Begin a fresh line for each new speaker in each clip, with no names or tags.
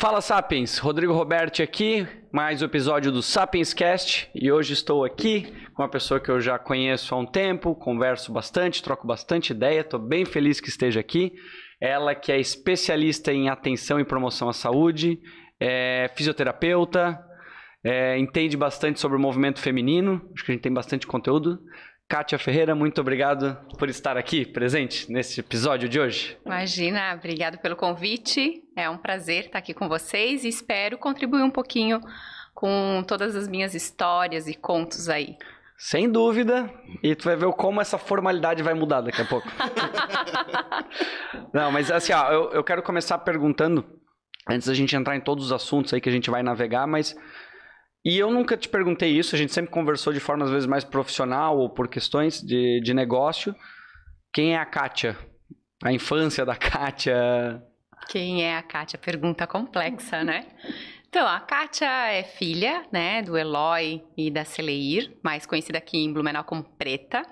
Fala Sapiens, Rodrigo Roberti aqui, mais um episódio do Sapiens Cast e hoje estou aqui com uma pessoa que eu já conheço há um tempo, converso bastante, troco bastante ideia, estou bem feliz que esteja aqui. Ela que é especialista em atenção e promoção à saúde, é fisioterapeuta, entende bastante sobre o movimento feminino, acho que a gente tem bastante conteúdo. Kátia Ferreira, muito obrigado por estar aqui, presente nesse episódio de hoje.
Imagina, obrigado pelo convite. É um prazer estar aqui com vocês e espero contribuir um pouquinho com todas as minhas histórias e contos aí.
Sem dúvida, e tu vai ver como essa formalidade vai mudar daqui a pouco. Não, mas assim, ó, eu quero começar perguntando, antes da gente entrar em todos os assuntos aí que a gente vai navegar, mas... E eu nunca te perguntei isso, a gente sempre conversou de forma às vezes mais profissional ou por questões de negócio. Quem é a Kátia? A infância da Kátia?
Quem é a Kátia? Pergunta complexa, né? Então, a Kátia é filha, né, do Eloy e da Celeir, mais conhecida aqui em Blumenau como Preta.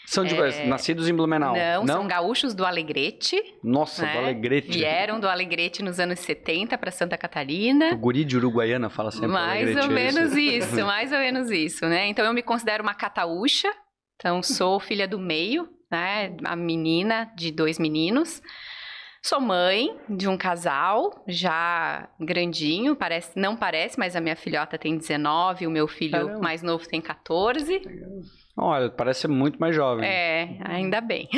São nascidos em Blumenau?
Não, são gaúchos do Alegrete.
Nossa, né? Do Alegrete.
Vieram do Alegrete nos anos 70 para Santa Catarina.
O guri de Uruguaiana fala sempre
mais ou menos isso, mais ou menos isso, né? Então eu me considero uma cataúcha, então sou filha do meio, né? A menina de 2 meninos. Sou mãe de um casal, já grandinho, não parece, mas a minha filhota tem 19, o meu filho mais novo tem 14.
Olha, parece ser muito mais jovem.
É, ainda bem.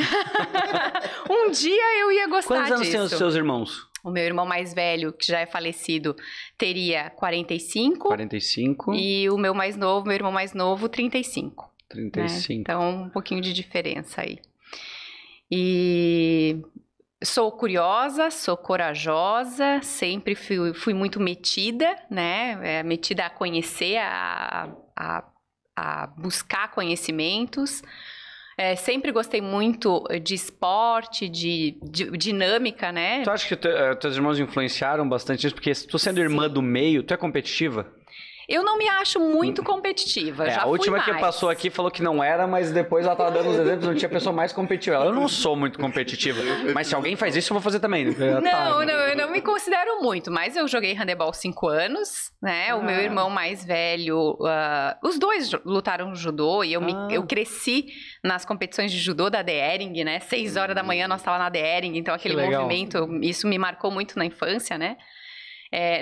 Um dia eu ia gostar disso.
Quantos anos têm os seus irmãos?
O meu irmão mais velho, que já é falecido, teria 45.
45.
E o meu irmão mais novo, 35.
35.
Né? Então, um pouquinho de diferença aí. E sou curiosa, sou corajosa, sempre fui muito metida, né? Metida a conhecer, a buscar conhecimentos. Sempre gostei muito de esporte, de dinâmica, né?
Tu acha que teus irmãos influenciaram bastante isso? Porque tu sendo irmã do meio, tu é competitiva?
Eu não me acho muito competitiva, já fui mais.
A última que passou aqui falou que não era, mas depois ela tava dando os exemplos, não tinha pessoa mais competitiva. Eu não sou muito competitiva, mas se alguém faz isso, eu vou fazer também.
Não, eu não me considero muito, mas eu joguei handebol 5 anos, né? O meu irmão mais velho, os dois lutaram judô e eu cresci nas competições de judô da Dering, né? 6 horas da manhã nós tava na Dering, então aquele movimento, isso me marcou muito na infância, né?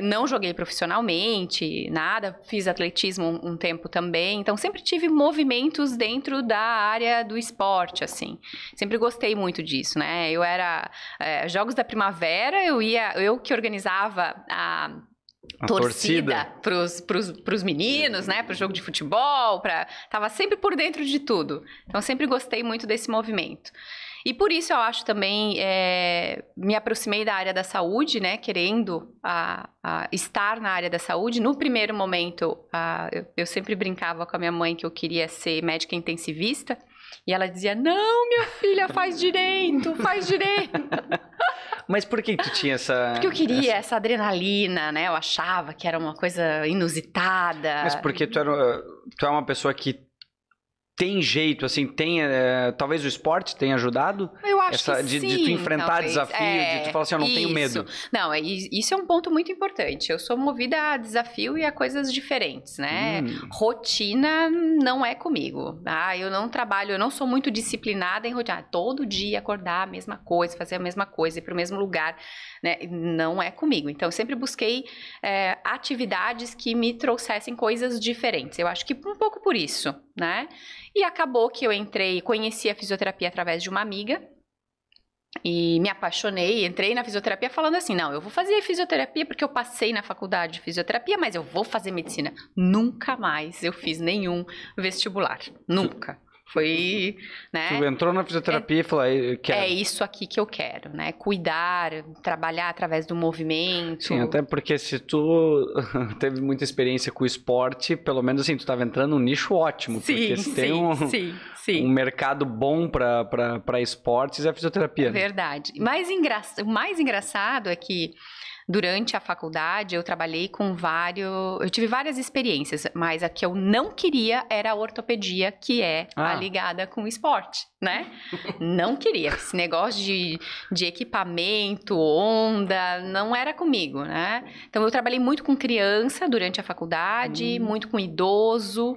Não joguei profissionalmente, nada, fiz atletismo um tempo também, então sempre tive movimentos dentro da área do esporte, assim, sempre gostei muito disso, né, eu era, Jogos da Primavera, eu que organizava a torcida pros meninos, né, pro jogo de futebol, tava sempre por dentro de tudo, então sempre gostei muito desse movimento. E por isso eu acho também, me aproximei da área da saúde, né, querendo estar na área da saúde. No primeiro momento, eu sempre brincava com a minha mãe que eu queria ser médica intensivista, e ela dizia, não, minha filha, faz direito, faz direito.
Mas por que tu tinha essa...
Porque eu queria essa adrenalina, né, eu achava que era uma coisa inusitada.
Mas porque tu é uma pessoa que tem jeito, assim, talvez o esporte tenha ajudado?
Eu acho que sim.
De tu enfrentar talvez. Desafio, de tu falar assim, eu não tenho medo.
Não, isso é um ponto muito importante. Eu sou movida a desafio e a coisas diferentes, né? Rotina não é comigo. Eu não trabalho, eu não sou muito disciplinada em rotina. Todo dia acordar a mesma coisa, fazer a mesma coisa, ir para o mesmo lugar, né? Não é comigo. Então, eu sempre busquei atividades que me trouxessem coisas diferentes. Eu acho que um pouco por isso, né? E acabou que eu conheci a fisioterapia através de uma amiga e me apaixonei, entrei na fisioterapia falando assim, não, eu vou fazer fisioterapia porque eu passei na faculdade de fisioterapia, mas eu vou fazer medicina. Nunca mais eu fiz nenhum vestibular, nunca. Foi, né?
Tu entrou na fisioterapia e falou,
é isso aqui que eu quero, né? Cuidar, trabalhar através do movimento.
Sim, até porque se tu teve muita experiência com o esporte, pelo menos assim, tu estava entrando num nicho ótimo.
Sim,
porque se tem um mercado bom para esportes, é a fisioterapia.
Verdade. O mais engraçado é que durante a faculdade, eu trabalhei com eu tive várias experiências, mas a que eu não queria era a ortopedia, que é a ligada com o esporte, né? Não queria. Esse negócio de equipamento, onda, não era comigo, né? Então, eu trabalhei muito com criança durante a faculdade, muito com idoso,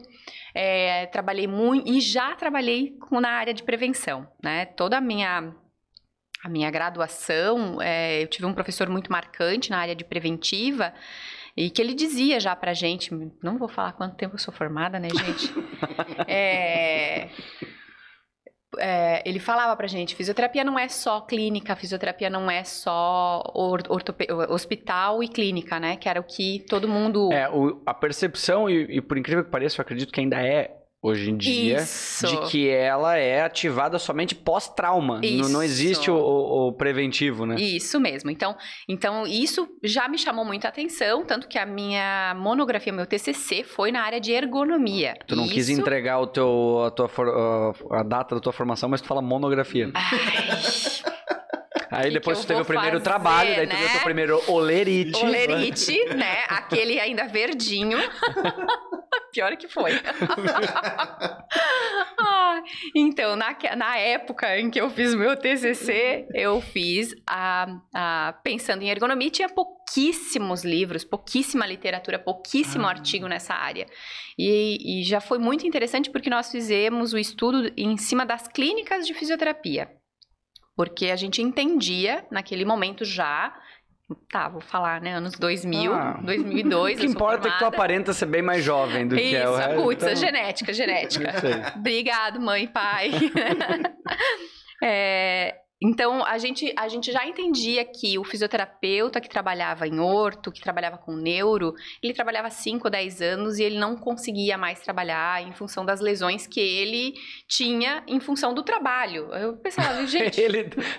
trabalhei muito e já trabalhei na área de prevenção, né? Toda a minha graduação, eu tive um professor muito marcante na área de preventiva e que ele dizia já pra gente, não vou falar quanto tempo eu sou formada, né, gente? Ele falava pra gente, fisioterapia não é só clínica, fisioterapia não é só hospital e clínica, né? Que era o que todo mundo...
A percepção, e por incrível que pareça, eu acredito que ainda hoje em dia, de que ela é ativada somente pós-trauma. Não existe o preventivo, né?
Isso mesmo. Então, isso já me chamou muito a atenção, tanto que a minha monografia, meu TCC, foi na área de ergonomia.
Tu não quis entregar a data da tua formação, mas tu fala monografia. Aí depois tu teve o primeiro trabalho, daí tu viu o teu primeiro olerite.
Olerite, né? Aquele ainda verdinho. Pior que foi. Então, na época em que eu fiz o meu TCC, eu fiz pensando em ergonomia, tinha pouquíssimos livros, pouquíssima literatura, pouquíssimo artigo nessa área. E já foi muito interessante porque nós fizemos o estudo em cima das clínicas de fisioterapia. Porque a gente entendia, naquele momento já... vou falar, né? Anos 2000, 2002.
O que importa é que tu aparenta ser bem mais jovem do que é o resto.
Putz, então... genética. Obrigado, mãe e pai. Então, a gente já entendia que o fisioterapeuta que trabalhava em orto, que trabalhava com neuro, ele trabalhava 5 ou 10 anos e ele não conseguia mais trabalhar em função das lesões que ele tinha em função do trabalho. Eu pensava, gente,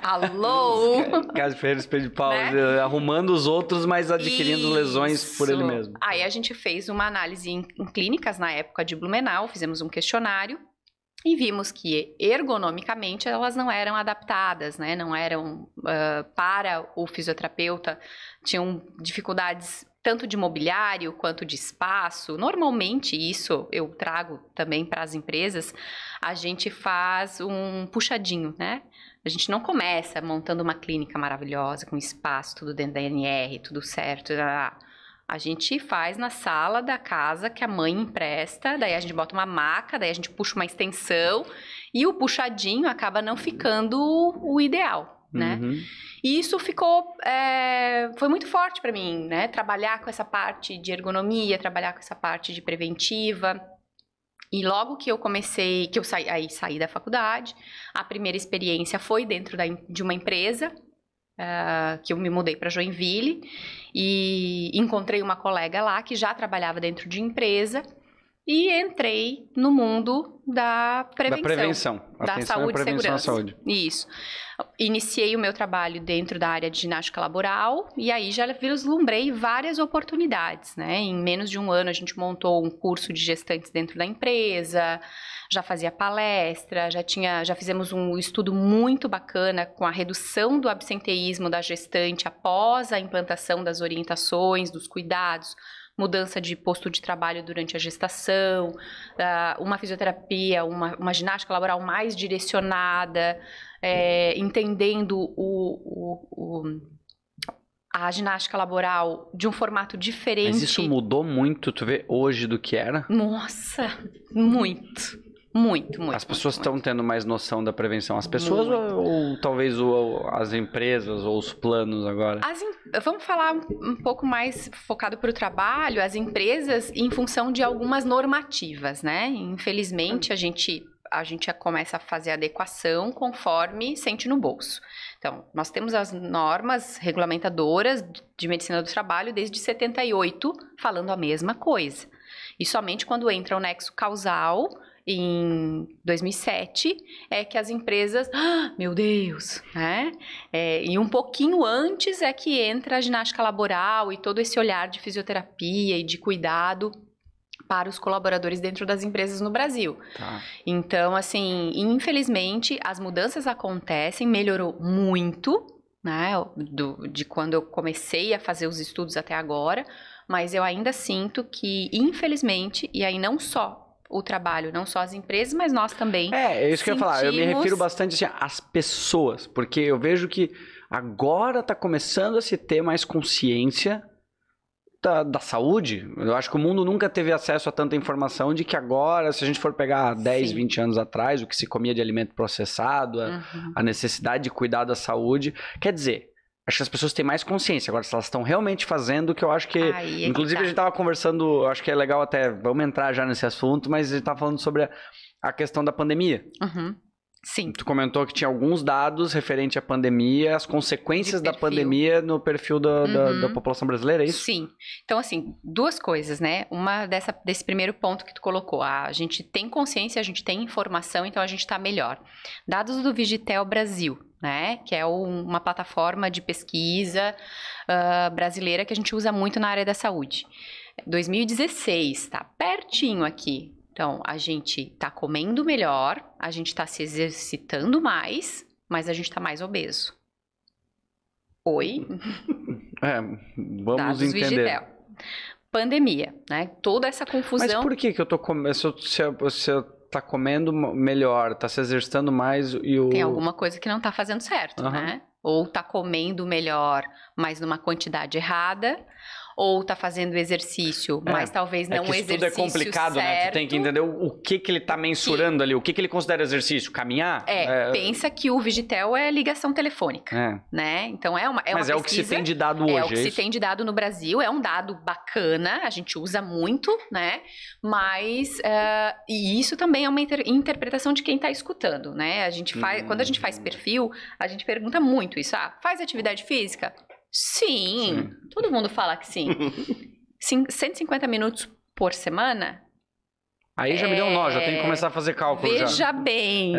alô?
Caso Ferreira, espelho de pau, né? Arrumando os outros, mas adquirindo lesões por ele mesmo.
Aí a gente fez uma análise em clínicas na época de Blumenau, fizemos um questionário. E vimos que, ergonomicamente, elas não eram adaptadas, né? Não eram para o fisioterapeuta, tinham dificuldades tanto de mobiliário quanto de espaço. Normalmente, isso eu trago também para as empresas, a gente faz um puxadinho, né? A gente não começa montando uma clínica maravilhosa, com espaço, tudo dentro da NR, tudo certo, a gente faz na sala da casa que a mãe empresta, daí a gente bota uma maca, daí a gente puxa uma extensão e o puxadinho acaba não ficando o ideal, né? E isso foi muito forte para mim, né? Trabalhar com essa parte de ergonomia, trabalhar com essa parte de preventiva. E logo que eu comecei, que eu saí da faculdade, a primeira experiência foi dentro de uma empresa, que eu me mudei para Joinville e encontrei uma colega lá que já trabalhava dentro de empresa e entrei no mundo da prevenção. Da saúde e segurança. Isso. Iniciei o meu trabalho dentro da área de ginástica laboral e aí já vislumbrei várias oportunidades, né? Em menos de um ano a gente montou um curso de gestantes dentro da empresa, já fazia palestra, já fizemos um estudo muito bacana com a redução do absenteísmo da gestante após a implantação das orientações, dos cuidados, mudança de posto de trabalho durante a gestação, uma fisioterapia, uma ginástica laboral mais direcionada, entendendo a ginástica laboral de um formato diferente.
Mas isso mudou muito, tu vê, hoje do que era?
Nossa, muito. Muito.
As pessoas estão tendo mais noção da prevenção. As pessoas ou talvez as empresas ou os planos agora?
Vamos falar um pouco mais focado para o trabalho. As empresas em função de algumas normativas, né? Infelizmente, a gente começa a fazer adequação conforme sente no bolso. Então, nós temos as normas regulamentadoras de medicina do trabalho desde 78 falando a mesma coisa. E somente quando entra o nexo causal, em 2007, é que as empresas, meu Deus, né? E um pouquinho antes é que entra a ginástica laboral e todo esse olhar de fisioterapia e de cuidado para os colaboradores dentro das empresas no Brasil.
Tá.
Então, assim, infelizmente, as mudanças acontecem, melhorou muito, né, de quando eu comecei a fazer os estudos até agora, mas eu ainda sinto que, infelizmente, e aí não só o trabalho, não só as empresas, mas nós também
É isso que eu ia falar. Eu me refiro bastante assim, às pessoas, porque eu vejo que agora está começando a se ter mais consciência da saúde. Eu acho que o mundo nunca teve acesso a tanta informação de que agora, se a gente for pegar 10, 20 anos atrás, o que se comia de alimento processado, a necessidade de cuidar da saúde, quer dizer, acho que as pessoas têm mais consciência. Agora, se elas estão realmente fazendo, que eu acho que... Inclusive, a gente estava conversando, acho que é legal até, vamos entrar já nesse assunto, mas a gente estava falando sobre a questão da pandemia.
Sim.
Tu comentou que tinha alguns dados referente à pandemia, as consequências da pandemia no perfil da população brasileira, é isso?
Sim. Então, assim, duas coisas, né? Uma desse primeiro ponto que tu colocou. A gente tem consciência, a gente tem informação, então a gente está melhor. Dados do Vigitel Brasil, né? Que é uma plataforma de pesquisa brasileira que a gente usa muito na área da saúde. 2016, tá pertinho aqui. Então, a gente tá comendo melhor, a gente tá se exercitando mais, mas a gente tá mais obeso. Oi?
Vamos
Dados
entender.
Vigitel. Pandemia, né? Toda essa confusão...
Mas por que eu tô comendo... Se eu tá comendo melhor, tá se exercitando mais e o...
Tem alguma coisa que não tá fazendo certo, né? Ou tá comendo melhor, mas numa quantidade errada... Ou tá fazendo exercício, mas talvez não um exercício certo. Isso tudo é complicado, né?
Tu tem que entender o que ele tá mensurando ali, o que ele considera exercício. Caminhar?
Pensa que o Vigitel é ligação telefônica, né? Então é uma
mas
pesquisa,
é o que se tem de dado hoje,
é o que se tem de dado no Brasil, é um dado bacana, a gente usa muito, né? Mas, e isso também é uma interpretação de quem tá escutando, né? A gente faz, quando a gente faz perfil, a gente pergunta muito isso. Faz atividade física? Sim, todo mundo fala que sim. 150 minutos por semana?
Aí já me deu um nó, já tenho que começar a fazer cálculo.
Veja bem.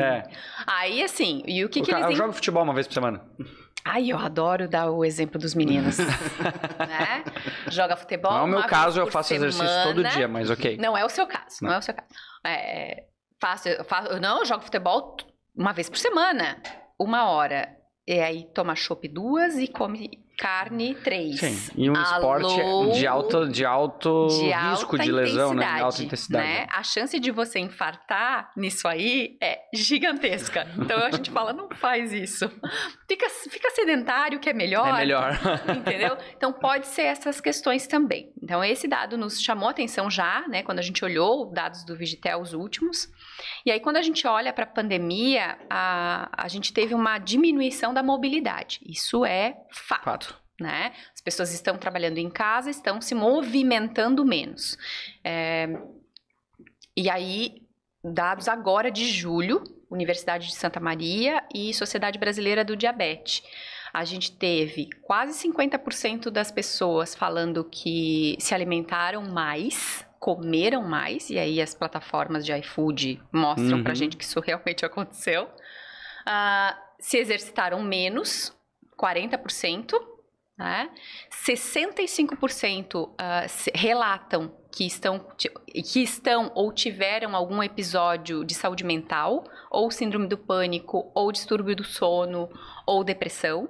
Aí, assim, e o que eles...
Eu jogo futebol uma vez por semana.
Ai, eu adoro dar o exemplo dos meninos. Né? Joga futebol.
Não é o meu caso, eu faço exercício todo dia, mas ok.
Não é o seu caso, não é o seu caso. Eu jogo futebol uma vez por semana, 1 hora. E aí toma chopp 2 e come carne 3.
Sim, e um esporte de alto risco de lesão, né? Alta intensidade.
Né? A chance de você infartar nisso aí é gigantesca. Então a gente fala, não faz isso. Fica sedentário que é melhor.
É melhor.
Entendeu? Então pode ser essas questões também. Então esse dado nos chamou a atenção já, né? Quando a gente olhou dados do Vigitel, os últimos. E aí quando a gente olha para a pandemia, a gente teve uma diminuição da mobilidade. Isso é fato. Né? As pessoas estão trabalhando em casa, estão se movimentando menos. E aí, dados agora de julho, Universidade de Santa Maria e Sociedade Brasileira do Diabetes. A gente teve quase 50% das pessoas falando que se alimentaram mais, comeram mais, e aí as plataformas de iFood mostram pra gente que isso realmente aconteceu. Se exercitaram menos, 40%. Né? 65% relatam que estão ou tiveram algum episódio de saúde mental, ou síndrome do pânico, ou distúrbio do sono, ou depressão.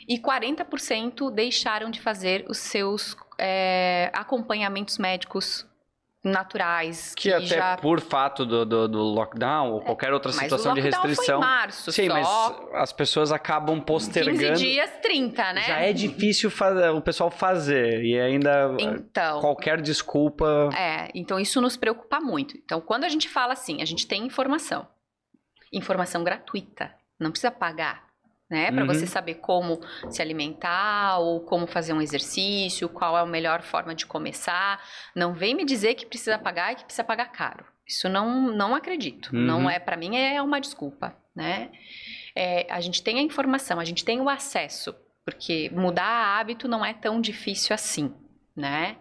E 40% deixaram de fazer os seus acompanhamentos médicos naturais.
Que até por fato do lockdown ou qualquer outra situação de restrição.
Foi em março,
sim, mas as pessoas acabam postergando.
15 dias, 30, né?
Já é difícil o pessoal fazer e ainda qualquer desculpa.
Então isso nos preocupa muito. Então quando a gente fala assim, a gente tem informação gratuita, não precisa pagar. Né, para você saber como se alimentar ou como fazer um exercício, qual é a melhor forma de começar. Não vem me dizer que precisa pagar e que precisa pagar caro. Isso não acredito. Não é, para mim é uma desculpa, né? A gente tem a informação, a gente tem o acesso, porque mudar hábito não é tão difícil assim, né?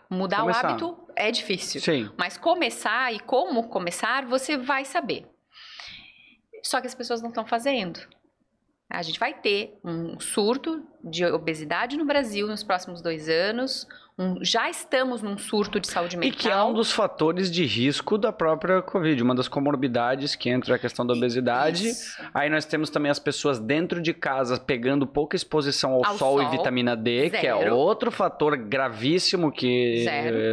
Mudar o hábito é difícil.
Sim.
Mas começar e como começar, você vai saber. Só que as pessoas não estão fazendo. A gente vai ter um surto de obesidade no Brasil nos próximos 2 anos, já estamos num surto de saúde mental.
E que é um dos fatores de risco da própria Covid, uma das comorbidades que entra a questão da obesidade. Isso. Aí nós temos também as pessoas dentro de casa pegando pouca exposição ao sol e vitamina D, que é outro fator gravíssimo que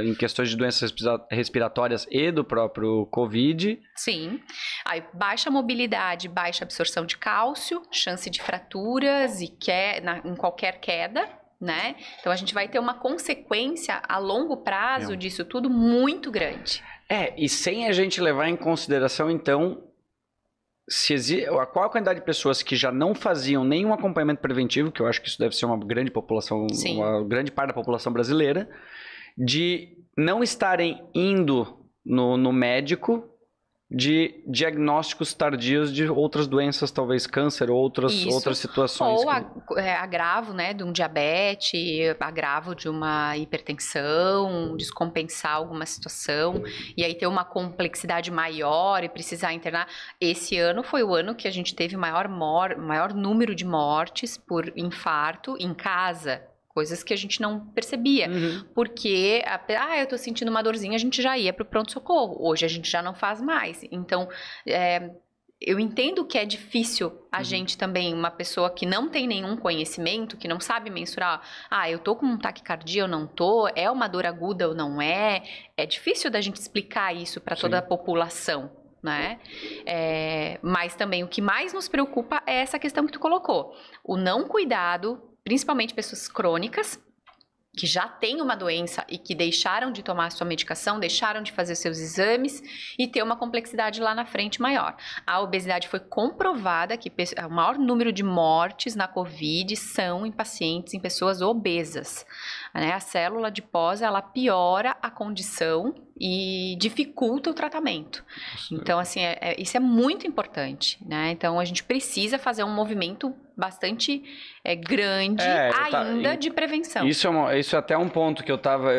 em questões de doenças respiratórias e do próprio Covid.
Sim. Aí baixa mobilidade, baixa absorção de cálcio, chance de fraturas em qualquer queda. Né? Então a gente vai ter uma consequência a longo prazo disso tudo muito grande.
E sem a gente levar em consideração, então, qual a quantidade de pessoas que já não faziam nenhum acompanhamento preventivo, que eu acho que isso deve ser uma grande população, uma grande parte da população brasileira, de não estarem indo no médico de diagnósticos tardios de outras doenças, talvez câncer, outras situações.
Ou agravo, né, de um diabetes, agravo de uma hipertensão, descompensar alguma situação, e aí ter uma complexidade maior e precisar internar. Esse ano foi o ano que a gente teve maior número de mortes por infarto em casa. Coisas que a gente não percebia, porque, eu tô sentindo uma dorzinha, a gente já ia pro pronto-socorro. Hoje a gente já não faz mais. Então, eu entendo que é difícil a gente também, uma pessoa que não tem nenhum conhecimento, que não sabe mensurar, eu tô com um taquicardia ou não tô, é uma dor aguda ou não é. É difícil da gente explicar isso para toda a população, né? Mas também o que mais nos preocupa é essa questão que tu colocou. O não cuidado, principalmente pessoas crônicas, que já têm uma doença e que deixaram de tomar sua medicação, deixaram de fazer seus exames e ter uma complexidade lá na frente maior. A obesidade foi comprovada que o maior número de mortes na Covid são em pacientes, em pessoas obesas. Né? A célula adiposa, ela piora a condição e dificulta o tratamento. Então, assim, isso é muito importante, né? Então, a gente precisa fazer um movimento bastante grande de prevenção.
Isso é até um ponto que eu tava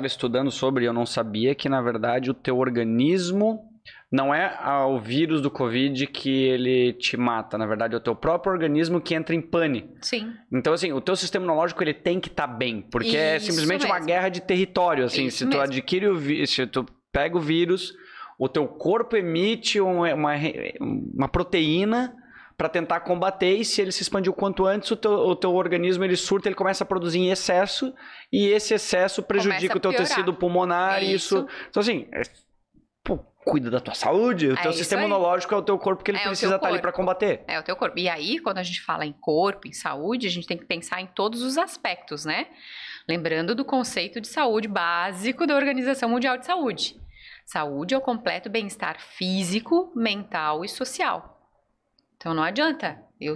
estudando sobre, eu não sabia que, na verdade, o teu organismo não é o vírus do Covid que ele te mata, na verdade é o teu próprio organismo que entra em pane.
Sim.
Então, assim, o teu sistema imunológico ele tem que estar bem, porque é simplesmente uma guerra de território, assim, se tu adquire se tu pega o vírus, o teu corpo emite uma proteína para tentar combater, e se ele se expandir o quanto antes, o teu organismo ele surta, ele começa a produzir em excesso, e esse excesso prejudica o teu tecido pulmonar, e isso... Então, assim... cuida da tua saúde, o teu sistema imunológico é o teu corpo que ele precisa estar ali para combater.
É o teu corpo. E aí, quando a gente fala em corpo, em saúde, a gente tem que pensar em todos os aspectos, né? Lembrando do conceito de saúde básico da Organização Mundial de Saúde. Saúde é o completo bem-estar físico, mental e social. Então, não adianta. Eu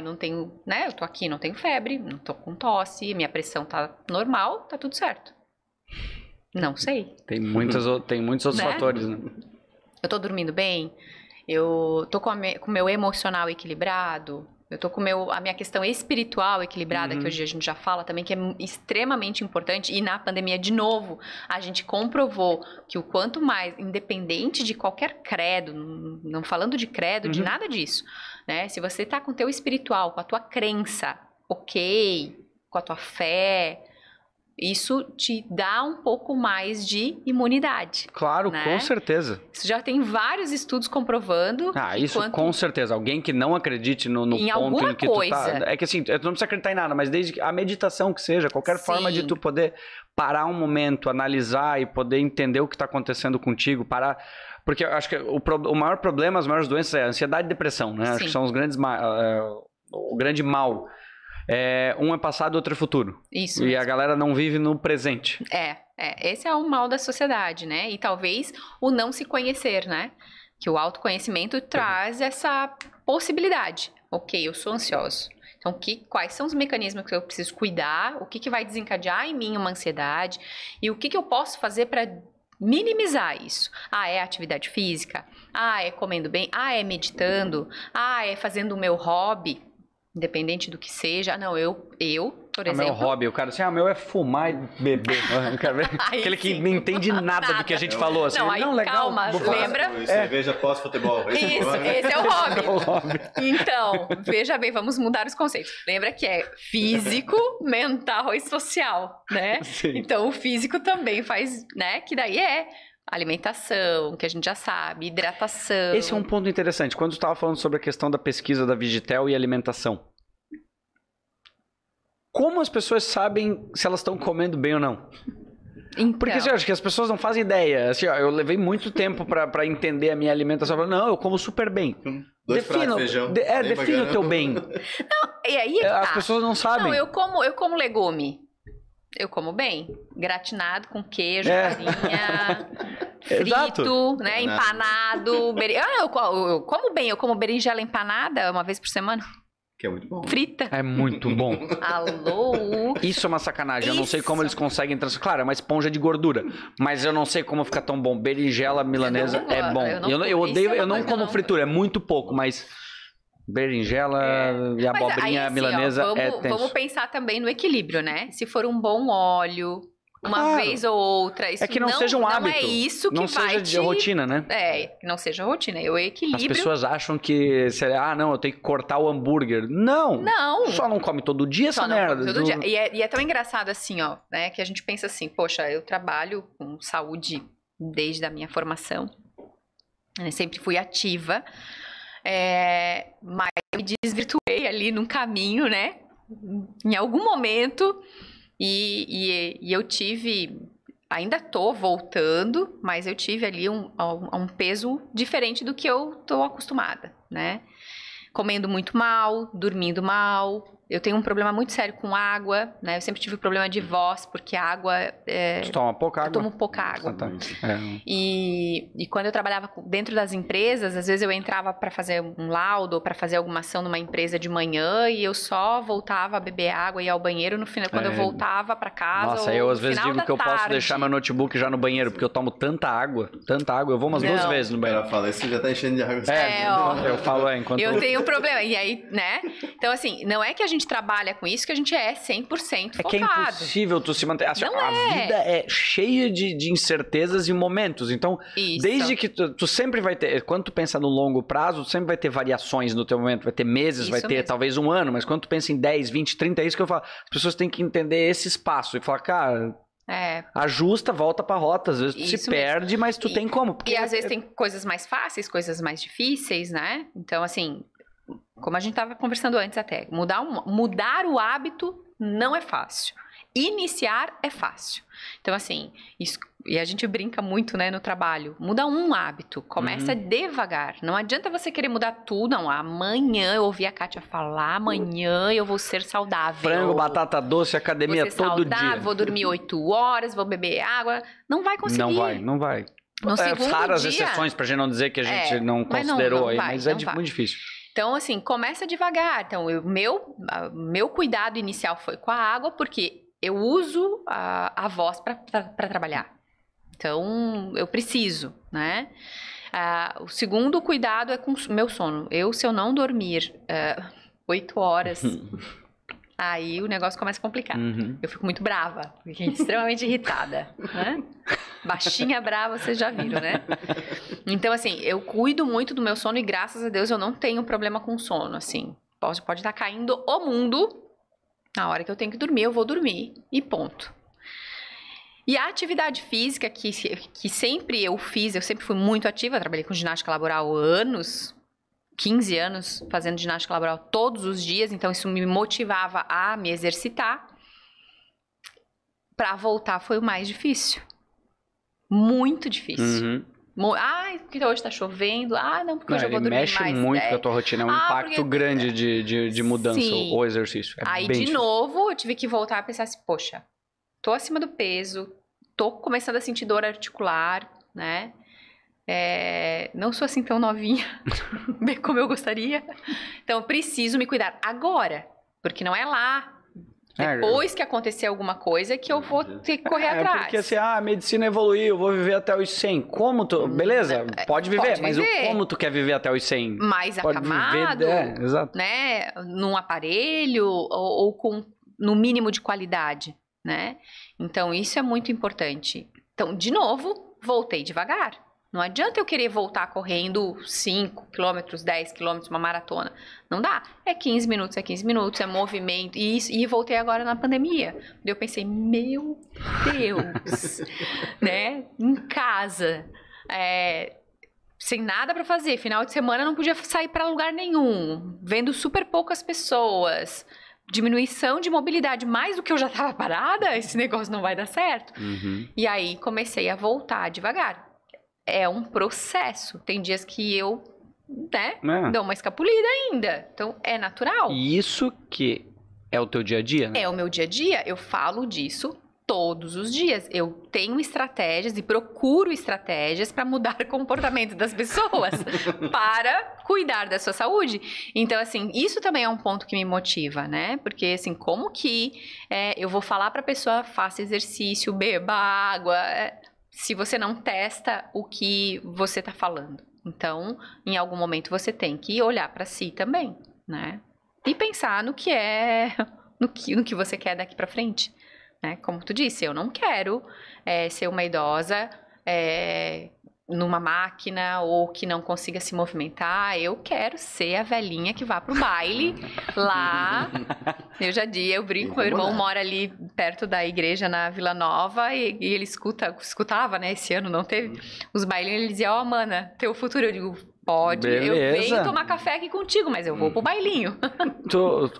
não tenho, né? Eu tô aqui, não tenho febre, não tô com tosse, minha pressão tá normal, tá tudo certo. Não sei.
Tem muitos outros fatores, né?
Eu tô dormindo bem, eu tô com o meu emocional equilibrado, eu tô com a minha questão espiritual equilibrada, que hoje a gente já fala também, que é extremamente importante. E na pandemia, de novo, a gente comprovou que o quanto mais, independente de qualquer credo, não falando de credo, de nada disso, né? Se você tá com o teu espiritual, com a tua crença, com a tua fé... Isso te dá um pouco mais de imunidade.
Claro,
né?
Com certeza.
Isso já tem vários estudos comprovando.
Isso com certeza. Alguém que não acredite no ponto em que tu tá... É que assim, tu não precisa acreditar em nada, mas desde a meditação que seja, qualquer forma de tu poder parar um momento, analisar e poder entender o que está acontecendo contigo, parar... Porque eu acho que o maior problema, as maiores doenças é a ansiedade e depressão, né? Acho que são os grandes... o grande mal. Um é passado, outro é futuro.
Isso.
E a galera não vive no presente.
Esse é o mal da sociedade, né? E talvez o não se conhecer, né? Que o autoconhecimento traz essa possibilidade. Ok, eu sou ansioso. Então, quais são os mecanismos que eu preciso cuidar? O que vai desencadear em mim uma ansiedade? E o que eu posso fazer para minimizar isso? É atividade física? É comendo bem? É meditando? É fazendo o meu hobby? Independente do que seja, eu por
exemplo.
exemplo.
Meu hobby, o cara assim, meu é fumar e beber. Aquele que não entende nada do que a gente falou. Assim,
não, aí,
legal.
Calma, lembra?
Cerveja pós-futebol.
Isso, esse é o hobby. Então, veja bem, vamos mudar os conceitos. Lembra que é físico, mental e social, né?
Sim.
Então, o físico também faz, né? Que daí é alimentação, que a gente já sabe, hidratação.
Esse é um ponto interessante. Quando tu estava falando sobre a questão da pesquisa da Vigitel e alimentação, como as pessoas sabem se elas estão comendo bem ou não?
Então.
Porque assim, eu acho que as pessoas não fazem ideia. Assim, eu levei muito tempo pra entender a minha alimentação. Eu falei, não, eu como super bem.
2 pratos de feijão.
Define o teu bem.
Não, e aí é
As pessoas não sabem.
Não, eu como legume. Eu como bem. Gratinado com queijo, farinha, frito, né? Empanado. Eu como bem. Eu como berinjela empanada uma vez por semana.
Que é muito bom.
Frita.
É muito bom.
Alô?
Isso é uma sacanagem. Eu não sei como eles conseguem transformar. Claro, é uma esponja de gordura. Mas eu não sei como fica tão bom. Berinjela milanesa é bom. Eu odeio, eu não como fritura, é muito pouco, mas berinjela e abobrinha milanesa é tenso.
Vamos pensar também no equilíbrio, né? Se for um bom óleo, uma vez ou outra, isso
que não seja um hábito.
Não é isso que
não
vai
seja de rotina, né?
Que não seja rotina. O equilíbrio.
As pessoas acham que, não, eu tenho que cortar o hambúrguer. Não!
Não!
Só não come todo dia essa merda.
Todo dia. E é tão engraçado assim, ó, né? Que a gente pensa assim, poxa, eu trabalho com saúde desde a minha formação. Eu sempre fui ativa. Mas eu me desvirtuei ali num caminho, né? Em algum momento. E eu tive, ainda tô voltando, mas eu tive ali um peso diferente do que eu tô acostumada, né? Comendo muito mal, dormindo mal. Eu tenho um problema muito sério com água, né? Eu sempre tive problema de voz, porque a água...
Tu toma pouca água?
Eu tomo pouca água.
Tá.
E quando eu trabalhava dentro das empresas, às vezes eu entrava para fazer um laudo ou para fazer alguma ação numa empresa de manhã e eu só voltava a beber água e ir ao banheiro no final, quando eu voltava para casa.
Nossa, eu às vezes digo que eu posso deixar meu notebook já no banheiro, porque eu tomo tanta água, eu vou umas 2 vezes no banheiro.
Ela fala, isso já tá enchendo de água.
Eu falo, enquanto...
Eu tenho um problema, e aí, né? Então, assim, não é que a gente trabalha com isso que a gente é 100% focado.
É que é impossível tu se manter... Assim, a vida é cheia de incertezas e momentos, então, desde que tu sempre vai ter... Quando tu pensa no longo prazo, tu sempre vai ter variações no teu momento, vai ter meses, vai ter talvez um ano, mas quando tu pensa em 10, 20, 30, é isso que eu falo. As pessoas têm que entender esse espaço e falar, cara... ajusta, volta pra rota. Às vezes tu se perde, mas tu tem como.
E às vezes tem coisas mais fáceis, coisas mais difíceis, né? Então, assim, como a gente tava conversando antes até, mudar o hábito não é fácil. Iniciar é fácil. Então, assim, e a gente brinca muito, né, no trabalho. Muda um hábito, começa devagar. Não adianta você querer mudar tudo, não. Amanhã, eu ouvi a Kátia falar, amanhã eu vou ser saudável.
Frango, batata doce, academia todo dia.
Vou dormir 8 horas, vou beber água. Não vai conseguir.
Não vai.
No segundo
raras
dia,
exceções, pra gente não dizer que a gente não considerou aí, mas é muito difícil.
Então, assim, começa devagar. Então, meu cuidado inicial foi com a água, porque eu uso a voz para trabalhar. Então, eu preciso, né? O segundo cuidado é com o meu sono. Se eu não dormir 8 horas, aí o negócio começa a complicar. Eu fico muito brava, fico extremamente irritada, né? Baixinha brava, vocês já viram, né? Então, assim, eu cuido muito do meu sono e graças a Deus eu não tenho problema com sono, assim. Pode estar caindo o mundo... Na hora que eu tenho que dormir, eu vou dormir e ponto. E a atividade física que sempre eu fiz, eu sempre fui muito ativa, eu trabalhei com ginástica laboral anos, 15 anos fazendo ginástica laboral todos os dias, então isso me motivava a me exercitar. Para voltar foi o mais difícil. Muito difícil. Porque hoje tá chovendo. Não, porque hoje eu vou dormir mais.
Mexe muito com a tua rotina, é um impacto grande de mudança o exercício.
Aí, de novo, eu tive que voltar a pensar assim, poxa, tô acima do peso, tô começando a sentir dor articular, né? Não sou assim tão novinha como eu gostaria. Então, eu preciso me cuidar agora, porque não é lá. Depois que acontecer alguma coisa que eu vou ter que correr atrás.
Porque assim, a medicina evoluiu, eu vou viver até os 100. Como tu... Beleza, pode viver, mas como tu quer viver até os 100?
Mais acamado,
exato.
né? Num aparelho ou com no mínimo de qualidade, né? Então, isso é muito importante. Então, de novo, voltei devagar. Não adianta eu querer voltar correndo 5 quilômetros, 10 quilômetros, uma maratona. Não dá. É 15 minutos, é movimento. E voltei agora na pandemia. Daí eu pensei, meu Deus, né? Em casa, sem nada pra fazer. Final de semana eu não podia sair pra lugar nenhum. Vendo super poucas pessoas. Diminuição de mobilidade. Mais do que eu já tava parada, esse negócio não vai dar certo. E aí comecei a voltar devagar. É um processo. Tem dias que eu, dou uma escapulida ainda. Então, é natural.
E isso que é o teu dia a dia, né?
É o meu dia a dia. Eu falo disso todos os dias. Eu tenho estratégias e procuro estratégias para mudar o comportamento das pessoas para cuidar da sua saúde. Então, assim, isso também é um ponto que me motiva, né? Porque, assim, como que eu vou falar para a pessoa, faça exercício, beba água... se você não testa o que você está falando. Então, em algum momento você tem que olhar para si também, né? E pensar no que no que você quer daqui para frente, né? Como tu disse, eu não quero ser uma idosa numa máquina ou que não consiga se movimentar. Eu quero ser a velhinha que vá pro baile lá. Eu brinco, meu irmão mora ali perto da igreja na Vila Nova e ele escutava, né? Esse ano não teve os bailinhos, ele dizia, mana, teu futuro. Eu digo, pode,
beleza.
Eu venho tomar café aqui contigo, mas eu vou pro bailinho.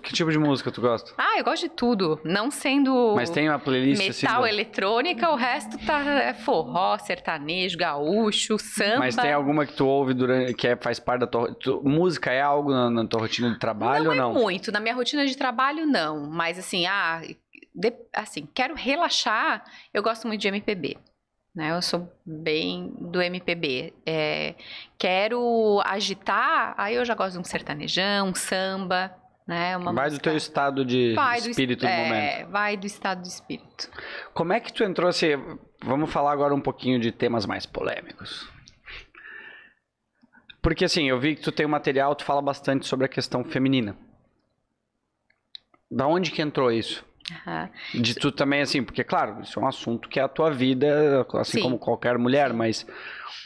Que tipo de música tu gosta?
Eu gosto de tudo, não sendo
mas tem uma playlist
metal,
assim,
eletrônica, o resto é forró, sertanejo, gaúcho, samba.
Mas tem alguma que tu ouve faz parte da tua... música é algo na tua rotina de trabalho ou não?
Não é muito, na minha rotina de trabalho não, mas assim, quero relaxar, eu gosto muito de MPB. Né, eu sou bem do MPB. Quero agitar, aí eu já gosto de um sertanejão, um samba, né?
Vai do teu estado de espírito no momento.
Vai do estado de espírito.
Como é que tu entrou assim? Vamos falar agora um pouquinho de temas mais polêmicos. Porque assim, eu vi que tu tem um material, tu fala bastante sobre a questão feminina. Da onde que entrou isso? De tu também, assim, porque claro, isso é um assunto que é a tua vida, assim como qualquer mulher, mas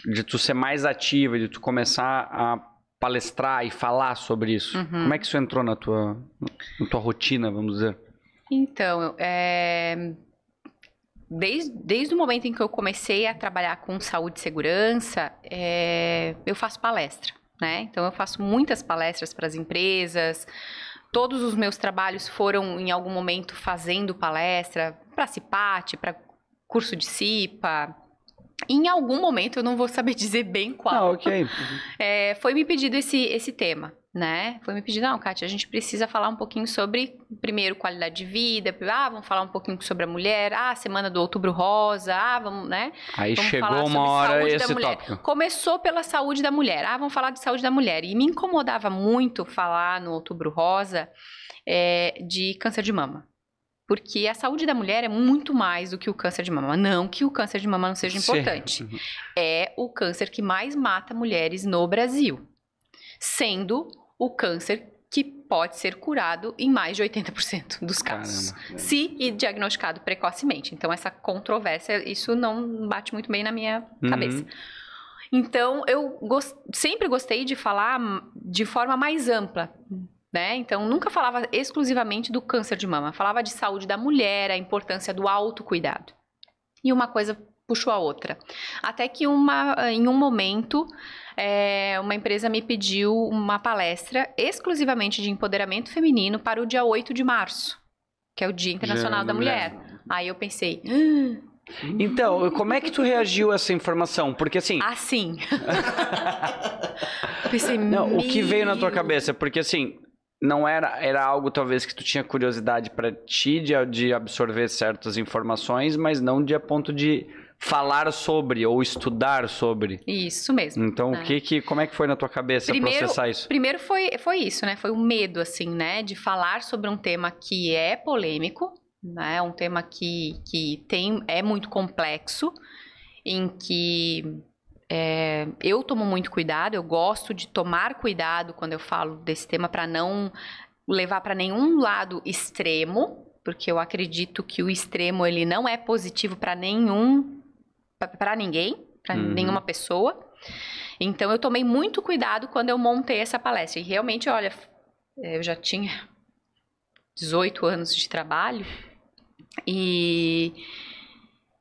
de tu ser mais ativa, de tu começar a palestrar e falar sobre isso. Como é que isso entrou na tua rotina, vamos dizer?
Então, desde o momento em que eu comecei a trabalhar com saúde e segurança, eu faço palestra, né? Então, eu faço muitas palestras para as empresas. Todos os meus trabalhos foram, em algum momento, fazendo palestra para CIPAT, para curso de CIPA. Em algum momento, eu não vou saber dizer bem qual.
Ok.
Foi me pedido esse tema, né? Foi me pedido, não, Kátia, a gente precisa falar um pouquinho sobre, primeiro, qualidade de vida. Vamos falar um pouquinho sobre a mulher. Semana do Outubro Rosa. Vamos, né?
Aí
vamos
chegou uma hora esse tópico.
Começou pela saúde da mulher. Vamos falar de saúde da mulher. E me incomodava muito falar no Outubro Rosa de câncer de mama. Porque a saúde da mulher é muito mais do que o câncer de mama. Não que o câncer de mama não seja importante. É o câncer que mais mata mulheres no Brasil. Sendo o câncer que pode ser curado em mais de 80% dos casos.
Caramba.
Se diagnosticado precocemente. Então, essa controvérsia, isso não bate muito bem na minha cabeça. Então, eu sempre gostei de falar de forma mais ampla, né? Então, nunca falava exclusivamente do câncer de mama. Falava de saúde da mulher, a importância do autocuidado. E uma coisa puxou a outra. Até que em um momento, uma empresa me pediu uma palestra exclusivamente de empoderamento feminino para o dia 8 de março, que é o Dia Internacional da Mulher. Aí eu pensei...
Então, como é que tu reagiu a essa informação? Porque assim...
Assim. Pensei,
não, o que veio na tua cabeça? Porque assim... Não era algo talvez que tu tinha curiosidade para ti de absorver certas informações, mas não de a ponto de falar sobre ou estudar sobre.
Isso mesmo.
Então, como é que foi na tua cabeça processar isso?
Primeiro foi isso, né? Foi o medo, assim, né? De falar sobre um tema que é polêmico, né? Um tema que é muito complexo, em que... eu tomo muito cuidado, eu gosto de tomar cuidado quando eu falo desse tema para não levar para nenhum lado extremo, porque eu acredito que o extremo ele não é positivo para ninguém, para nenhuma pessoa. Então eu tomei muito cuidado quando eu montei essa palestra. E realmente, olha, eu já tinha 18 anos de trabalho e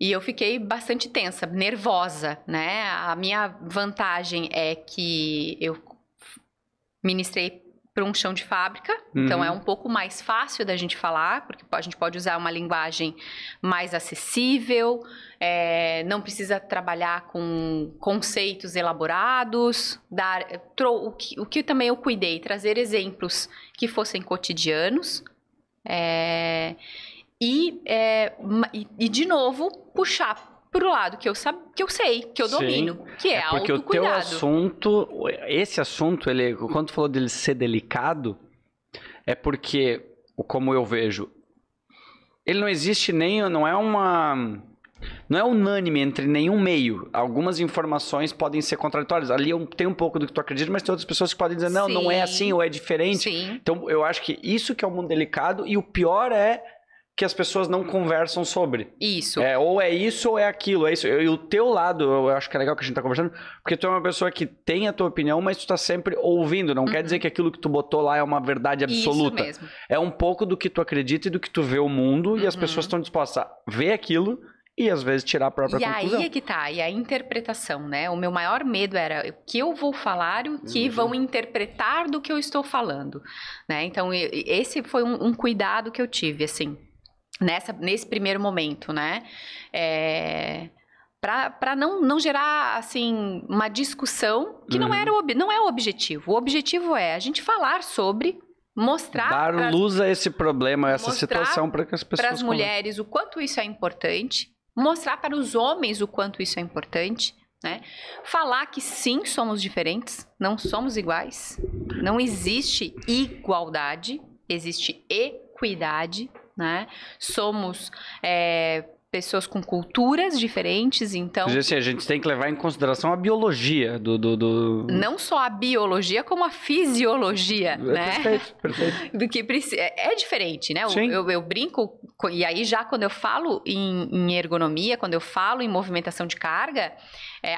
eu fiquei bastante tensa, nervosa, né? A minha vantagem é que eu ministrei para um chão de fábrica, então é um pouco mais fácil da gente falar, porque a gente pode usar uma linguagem mais acessível, não precisa trabalhar com conceitos elaborados, o que também eu cuidei, trazer exemplos que fossem cotidianos, e de novo, puxar para o lado que eu sei, que eu domino, que é
porque
autocuidado.
o teu assunto, esse assunto, quando tu falou dele ser delicado, é porque, como eu vejo, ele não existe não é unânime entre nenhum meio. Algumas informações podem ser contraditórias. Ali tem um pouco do que tu acredita, mas tem outras pessoas que podem dizer, não é assim ou é diferente. Sim. Então, eu acho que isso que é o mundo delicado, e o pior é que as pessoas não conversam sobre.
Isso.
Ou é isso ou é aquilo. É isso. E o teu lado, eu acho que é legal que a gente tá conversando, porque tu é uma pessoa que tem a tua opinião, mas tu tá sempre ouvindo. Não quer dizer que aquilo que tu botou lá é uma verdade absoluta.
Isso mesmo.
É um pouco do que tu acredita e do que tu vê o mundo, e as pessoas estão dispostas a ver aquilo e às vezes tirar a própria conclusão.
E aí é que tá, e a interpretação, né? O meu maior medo era o que eu vou falar e o que vão interpretar do que eu estou falando, né? Então, esse foi um cuidado que eu tive, assim, nesse primeiro momento, né? Para não gerar, assim, uma discussão que não é o objetivo. O objetivo é a gente falar sobre, mostrar...
Dar luz a esse problema, a essa situação, para que as pessoas...
Para as mulheres o quanto isso é importante, mostrar para os homens o quanto isso é importante, né? Falar que sim, somos diferentes, não somos iguais, não existe igualdade, existe equidade, né? Somos pessoas com culturas diferentes, então...
Assim, a gente tem que levar em consideração a biologia
Não só a biologia, como a fisiologia, né?
Perfeito.
Do que é diferente, né? Eu brinco, e aí já quando eu falo em ergonomia, quando eu falo em movimentação de carga,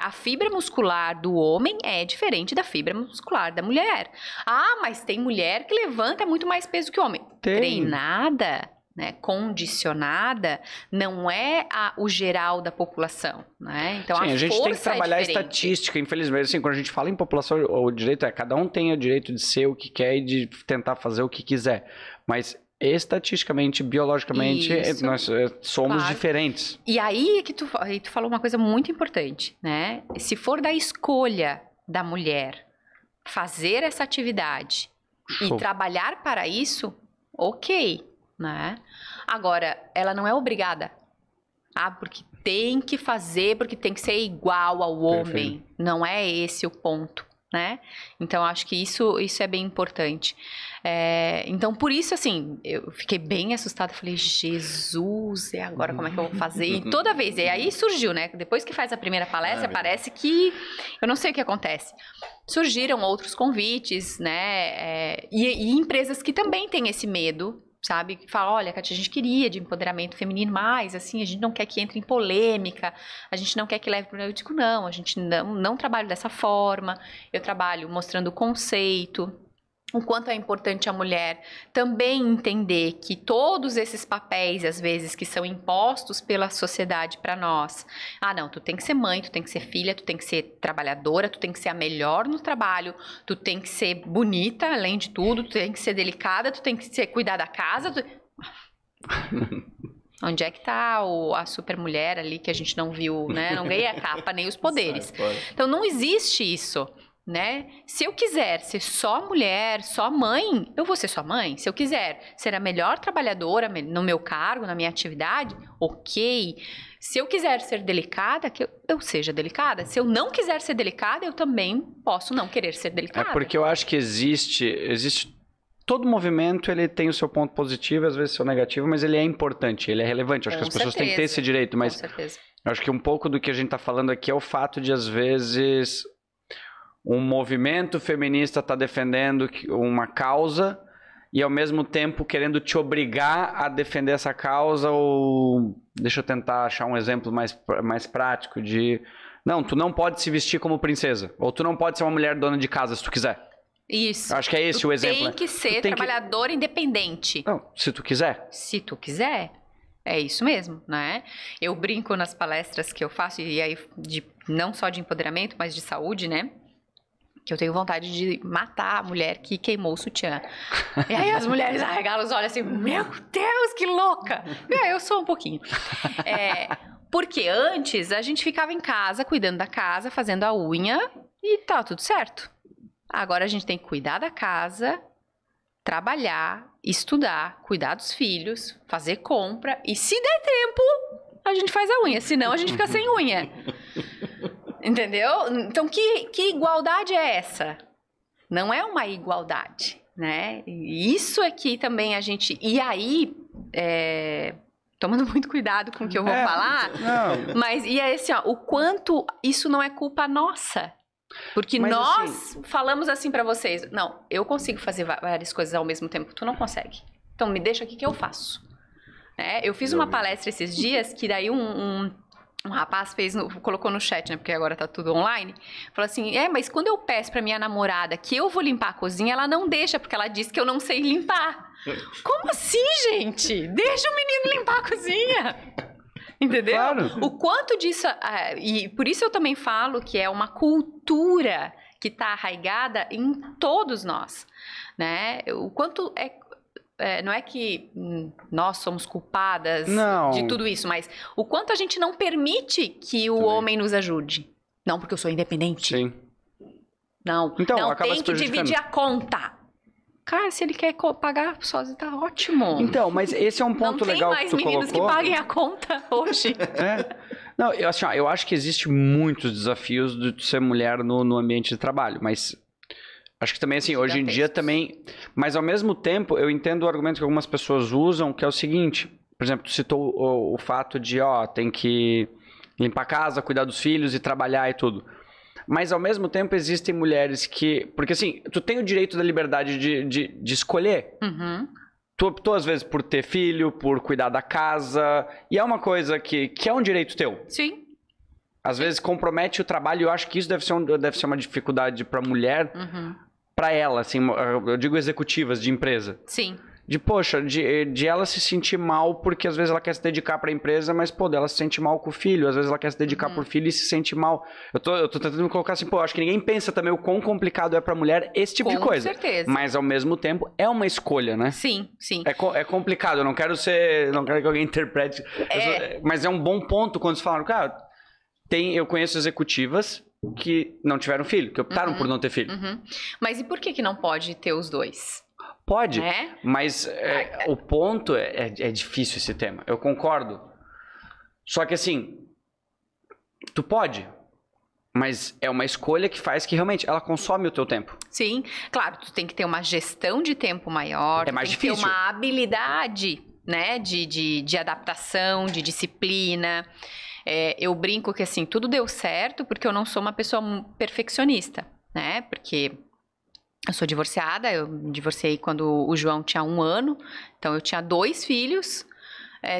a fibra muscular do homem é diferente da fibra muscular da mulher. Ah, mas tem mulher que levanta muito mais peso que homem. Treinada... né, condicionada, não é o geral da população, né? Então,
a gente tem que trabalhar a
diferente.
Estatística, infelizmente. Assim, quando a gente fala em população, o direito cada um tem o direito de ser o que quer e de tentar fazer o que quiser. Mas estatisticamente, biologicamente, nós somos diferentes.
E aí que tu falou uma coisa muito importante, né? Se for da escolha da mulher fazer essa atividade e trabalhar para isso, ok, né? Agora, ela não é obrigada. Porque tem que fazer, porque tem que ser igual ao homem. Não é esse o ponto, né? Então, acho que isso é bem importante. Então, por isso, assim, eu fiquei bem assustada. Falei, Jesus, e agora como é que eu vou fazer? E toda vez, e aí surgiu, né? Depois que faz a primeira palestra, parece que... Eu não sei o que acontece. Surgiram outros convites, né? E empresas que também têm esse medo, sabe? Que fala, olha, Kátia, a gente queria de empoderamento feminino, mas assim, a gente não quer que entre em polêmica, a gente não quer que leve para... Eu digo, não, a gente não trabalho dessa forma, eu trabalho mostrando o conceito, o quanto é importante a mulher também entender que todos esses papéis, às vezes, que são impostos pela sociedade para nós. Não, tu tem que ser mãe, tu tem que ser filha, tu tem que ser trabalhadora, tu tem que ser a melhor no trabalho, tu tem que ser bonita, além de tudo, tu tem que ser delicada, tu tem que cuidar da casa. Onde é que tá a super mulher ali que a gente não viu, né? Não ganhei a capa, nem os poderes. Então, não existe isso. Né? Se eu quiser ser só mulher, só mãe, eu vou ser só mãe. Se eu quiser ser a melhor trabalhadora no meu cargo, na minha atividade, ok. Se eu quiser ser delicada, que eu seja delicada. Se eu não quiser ser delicada, eu também posso não querer ser delicada.
Porque eu acho que existe todo movimento, ele tem o seu ponto positivo, às vezes o seu negativo, mas ele é importante, ele é relevante. Eu acho que as pessoas têm que ter esse direito, mas
com certeza.
Eu acho que um pouco do que a gente está falando aqui é o fato de, às vezes, um movimento feminista está defendendo uma causa e ao mesmo tempo querendo te obrigar a defender essa causa, ou deixa eu tentar achar um exemplo mais prático de, não, tu não pode se vestir como princesa, ou tu não pode ser uma mulher dona de casa se tu quiser.
Isso.
Acho que é esse o exemplo.
Tem que ser trabalhador independente.
Não, se tu quiser.
Se tu quiser. É isso mesmo, né? Eu brinco nas palestras que eu faço, e aí não só de empoderamento, mas de saúde, né? Que eu tenho vontade de matar a mulher que queimou o sutiã. E aí as mulheres arregalam os olhos assim, meu Deus, que louca! Eu sou um pouquinho. Porque antes a gente ficava em casa, cuidando da casa, fazendo a unha, e tá tudo certo. Agora a gente tem que cuidar da casa, trabalhar, estudar, cuidar dos filhos, fazer compra, e se der tempo, a gente faz a unha, senão a gente fica sem unha. Entendeu? Então, que igualdade é essa? Não é uma igualdade, né? E isso aqui também a gente... E aí, tomando muito cuidado com o que eu vou falar, mas e é assim, ó, o quanto isso não é culpa nossa. Porque mas nós assim, falamos assim pra vocês, não, eu consigo fazer várias coisas ao mesmo tempo, tu não consegue. Então me deixa aqui que eu faço. Eu fiz uma palestra esses dias que daí um rapaz colocou no chat, né, porque agora tá tudo online, falou assim, mas quando eu peço pra minha namorada que eu vou limpar a cozinha, ela não deixa, porque ela diz que eu não sei limpar. Como assim, gente? Deixa o menino limpar a cozinha. Entendeu? Claro. O quanto disso... e por isso eu também falo que é uma cultura que está arraigada em todos nós, né? O quanto não é que nós somos culpadas de tudo isso, mas o quanto a gente não permite que o homem nos ajude. Não, porque eu sou independente.
Sim.
Não, então, não tem que dividir a conta. Cara, se ele quer pagar sozinho, tá ótimo.
Então, mas esse é um ponto legal que tu colocou. Não tem mais meninos que paguem
a conta hoje.
Não, eu acho que existe muitos desafios de ser mulher no ambiente de trabalho, mas acho que também, assim, hoje em dia também... Mas, ao mesmo tempo, eu entendo o argumento que algumas pessoas usam, que é o seguinte, por exemplo, tu citou o fato de, tem que limpar a casa, cuidar dos filhos e trabalhar e tudo. Mas, ao mesmo tempo, existem mulheres que... Porque, assim, tu tem o direito da liberdade de escolher.
Uhum.
Tu optou, às vezes, por ter filho, por cuidar da casa. E é uma coisa que é um direito teu.
Sim.
Às vezes, compromete o trabalho. E eu acho que isso deve ser uma dificuldade pra mulher.
Uhum.
Pra ela, assim, eu digo executivas de empresa.
Sim.
De ela se sentir mal porque às vezes ela quer se dedicar para a empresa, mas ela se sente mal com o filho, às vezes ela quer se dedicar por filho e se sente mal. Eu tô tentando me colocar assim, acho que ninguém pensa também o quão complicado é pra mulher esse tipo de coisa.
Com certeza.
Mas ao mesmo tempo é uma escolha, né?
Sim, sim.
É complicado, eu não quero que alguém interprete, mas é um bom ponto quando você fala, cara, eu conheço executivas que não tiveram filho, que optaram por não ter filho.
Uhum. Mas e por que não pode ter os dois?
Pode, mas o ponto é difícil esse tema. Eu concordo. Só que assim, tu pode, mas é uma escolha que faz que realmente ela consome o teu tempo.
Sim, claro, tu tem que ter uma gestão de tempo maior.
É mais difícil.
Tem que ter uma habilidade, né, de adaptação, de disciplina. Eu brinco que assim, tudo deu certo porque eu não sou uma pessoa perfeccionista, né, porque... Eu sou divorciada, eu me divorciei quando o João tinha 1 ano, então eu tinha 2 filhos,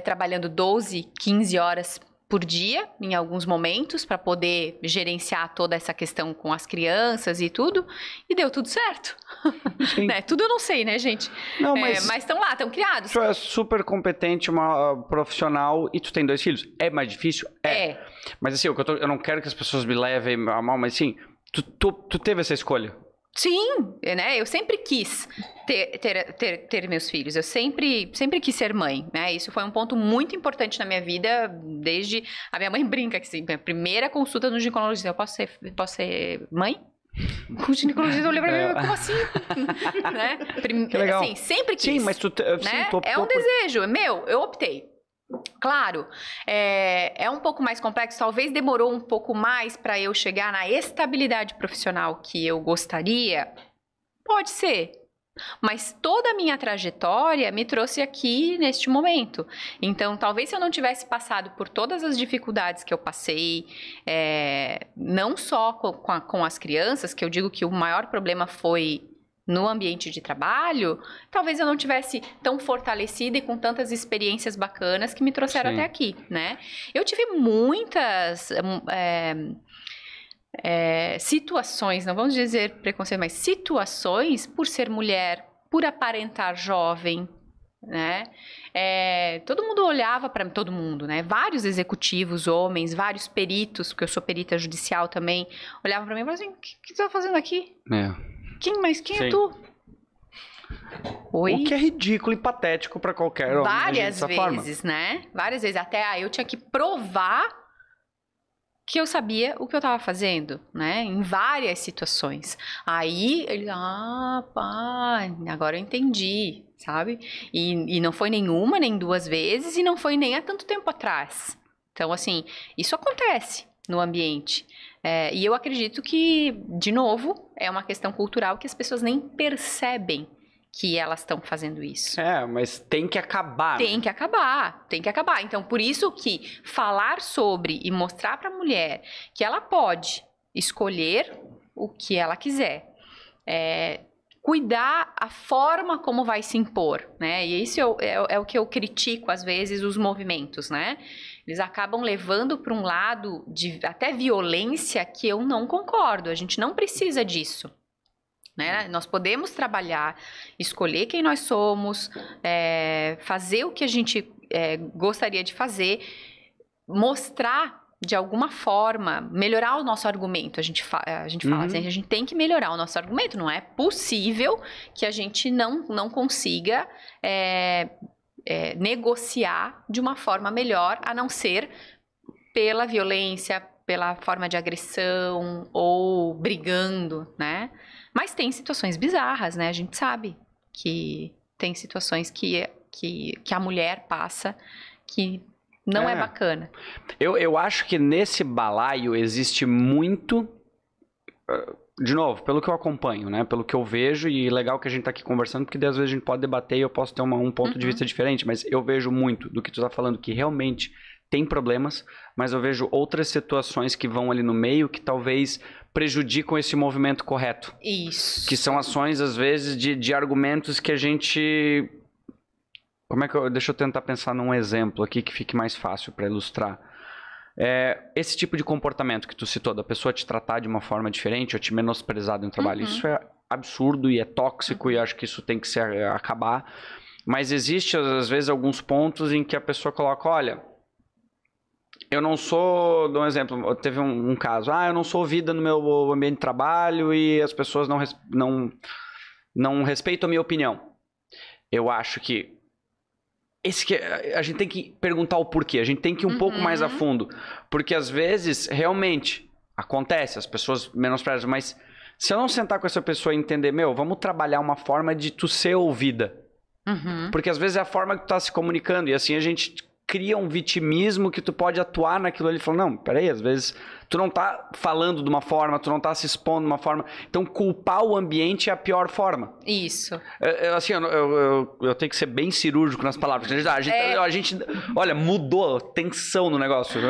trabalhando 12, 15 horas por dia, em alguns momentos, para poder gerenciar toda essa questão com as crianças e tudo, e deu tudo certo. Né? Tudo eu não sei, né, gente?
Não, mas
estão lá, estão criados.
Tu é super competente, uma profissional, e tu tem 2 filhos. É mais difícil? Mas assim, eu não quero que as pessoas me levem a mal, mas assim, tu teve essa escolha.
Sim, né? Eu sempre quis ter meus filhos. Eu sempre quis ser mãe, né? Isso foi um ponto muito importante na minha vida, desde... A minha mãe brinca que assim, a primeira consulta no ginecologista, eu posso ser mãe? O ginecologista olhou pra mim, como assim? Né?
Que legal.
Assim, sempre quis.
Sim, mas tu
é um desejo, meu, eu optei. Claro, é um pouco mais complexo, talvez demorou um pouco mais para eu chegar na estabilidade profissional que eu gostaria, pode ser, mas toda a minha trajetória me trouxe aqui neste momento, então talvez se eu não tivesse passado por todas as dificuldades que eu passei, não só com as crianças, que eu digo que o maior problema foi no ambiente de trabalho, talvez eu não tivesse tão fortalecida e com tantas experiências bacanas que me trouxeram até aqui, né? Eu tive muitas situações, não vamos dizer preconceito, mas situações por ser mulher, por aparentar jovem, né? Todo mundo olhava para mim, todo mundo, né? Vários executivos, homens, vários peritos, porque eu sou perita judicial também, olhavam para mim e falavam assim, o que você tá fazendo aqui? Quem é tu? Oi?
O que é ridículo e patético para qualquer homem.
Várias vezes, né? Várias vezes. Até eu tinha que provar que eu sabia o que eu tava fazendo, né? Em várias situações. Aí, ele, pá, agora eu entendi, sabe? E não foi nenhuma, nem duas vezes, e não foi nem há tanto tempo atrás. Então, assim, isso acontece no ambiente. E eu acredito que, de novo, é uma questão cultural que as pessoas nem percebem que elas estão fazendo isso.
Mas tem que acabar.
Tem que acabar. Então, por isso que falar sobre e mostrar para a mulher que ela pode escolher o que ela quiser, cuidar a forma como vai se impor, né? E isso é o que eu critico, às vezes, os movimentos, né? Eles acabam levando para um lado de até violência que eu não concordo. A gente não precisa disso, né? Nós podemos trabalhar, escolher quem nós somos, fazer o que a gente gostaria de fazer, mostrar de alguma forma, melhorar o nosso argumento. A gente fala assim, a gente tem que melhorar o nosso argumento. Não é possível que a gente não consiga negociar de uma forma melhor, a não ser pela violência, pela forma de agressão ou brigando, né? Mas tem situações bizarras, né? A gente sabe que tem situações que a mulher passa que não é bacana.
Eu acho que nesse balaio existe muito... De novo, pelo que eu acompanho, né? Pelo que eu vejo, e legal que a gente tá aqui conversando, porque às vezes a gente pode debater e eu posso ter um ponto de vista diferente, mas eu vejo muito do que tu tá falando, que realmente tem problemas, mas eu vejo outras situações que vão ali no meio que talvez prejudicam esse movimento correto.
Isso.
Que são ações, às vezes, de argumentos que a gente... Deixa eu tentar pensar num exemplo aqui que fique mais fácil para ilustrar. Esse tipo de comportamento que tu citou, da pessoa te tratar de uma forma diferente ou te menosprezar no trabalho, isso é absurdo e é tóxico e acho que isso tem que acabar. Mas existe, às vezes, alguns pontos em que a pessoa coloca, olha, eu não sou, dou um exemplo, teve um caso, eu não sou ouvida no meu ambiente de trabalho e as pessoas não respeitam a minha opinião. Eu acho que a gente tem que perguntar o porquê, a gente tem que ir um pouco mais a fundo, porque às vezes realmente acontece, as pessoas menosprezam, mas se eu não sentar com essa pessoa e entender, vamos trabalhar uma forma de tu ser ouvida, porque às vezes é a forma que tu tá se comunicando, e assim a gente cria um vitimismo que tu pode atuar naquilo ali, falando, não, peraí, às vezes tu não tá falando de uma forma, tu não tá se expondo de uma forma, então culpar o ambiente é a pior forma.
Isso.
Assim, eu tenho que ser bem cirúrgico nas palavras, a gente olha, mudou a tensão no negócio,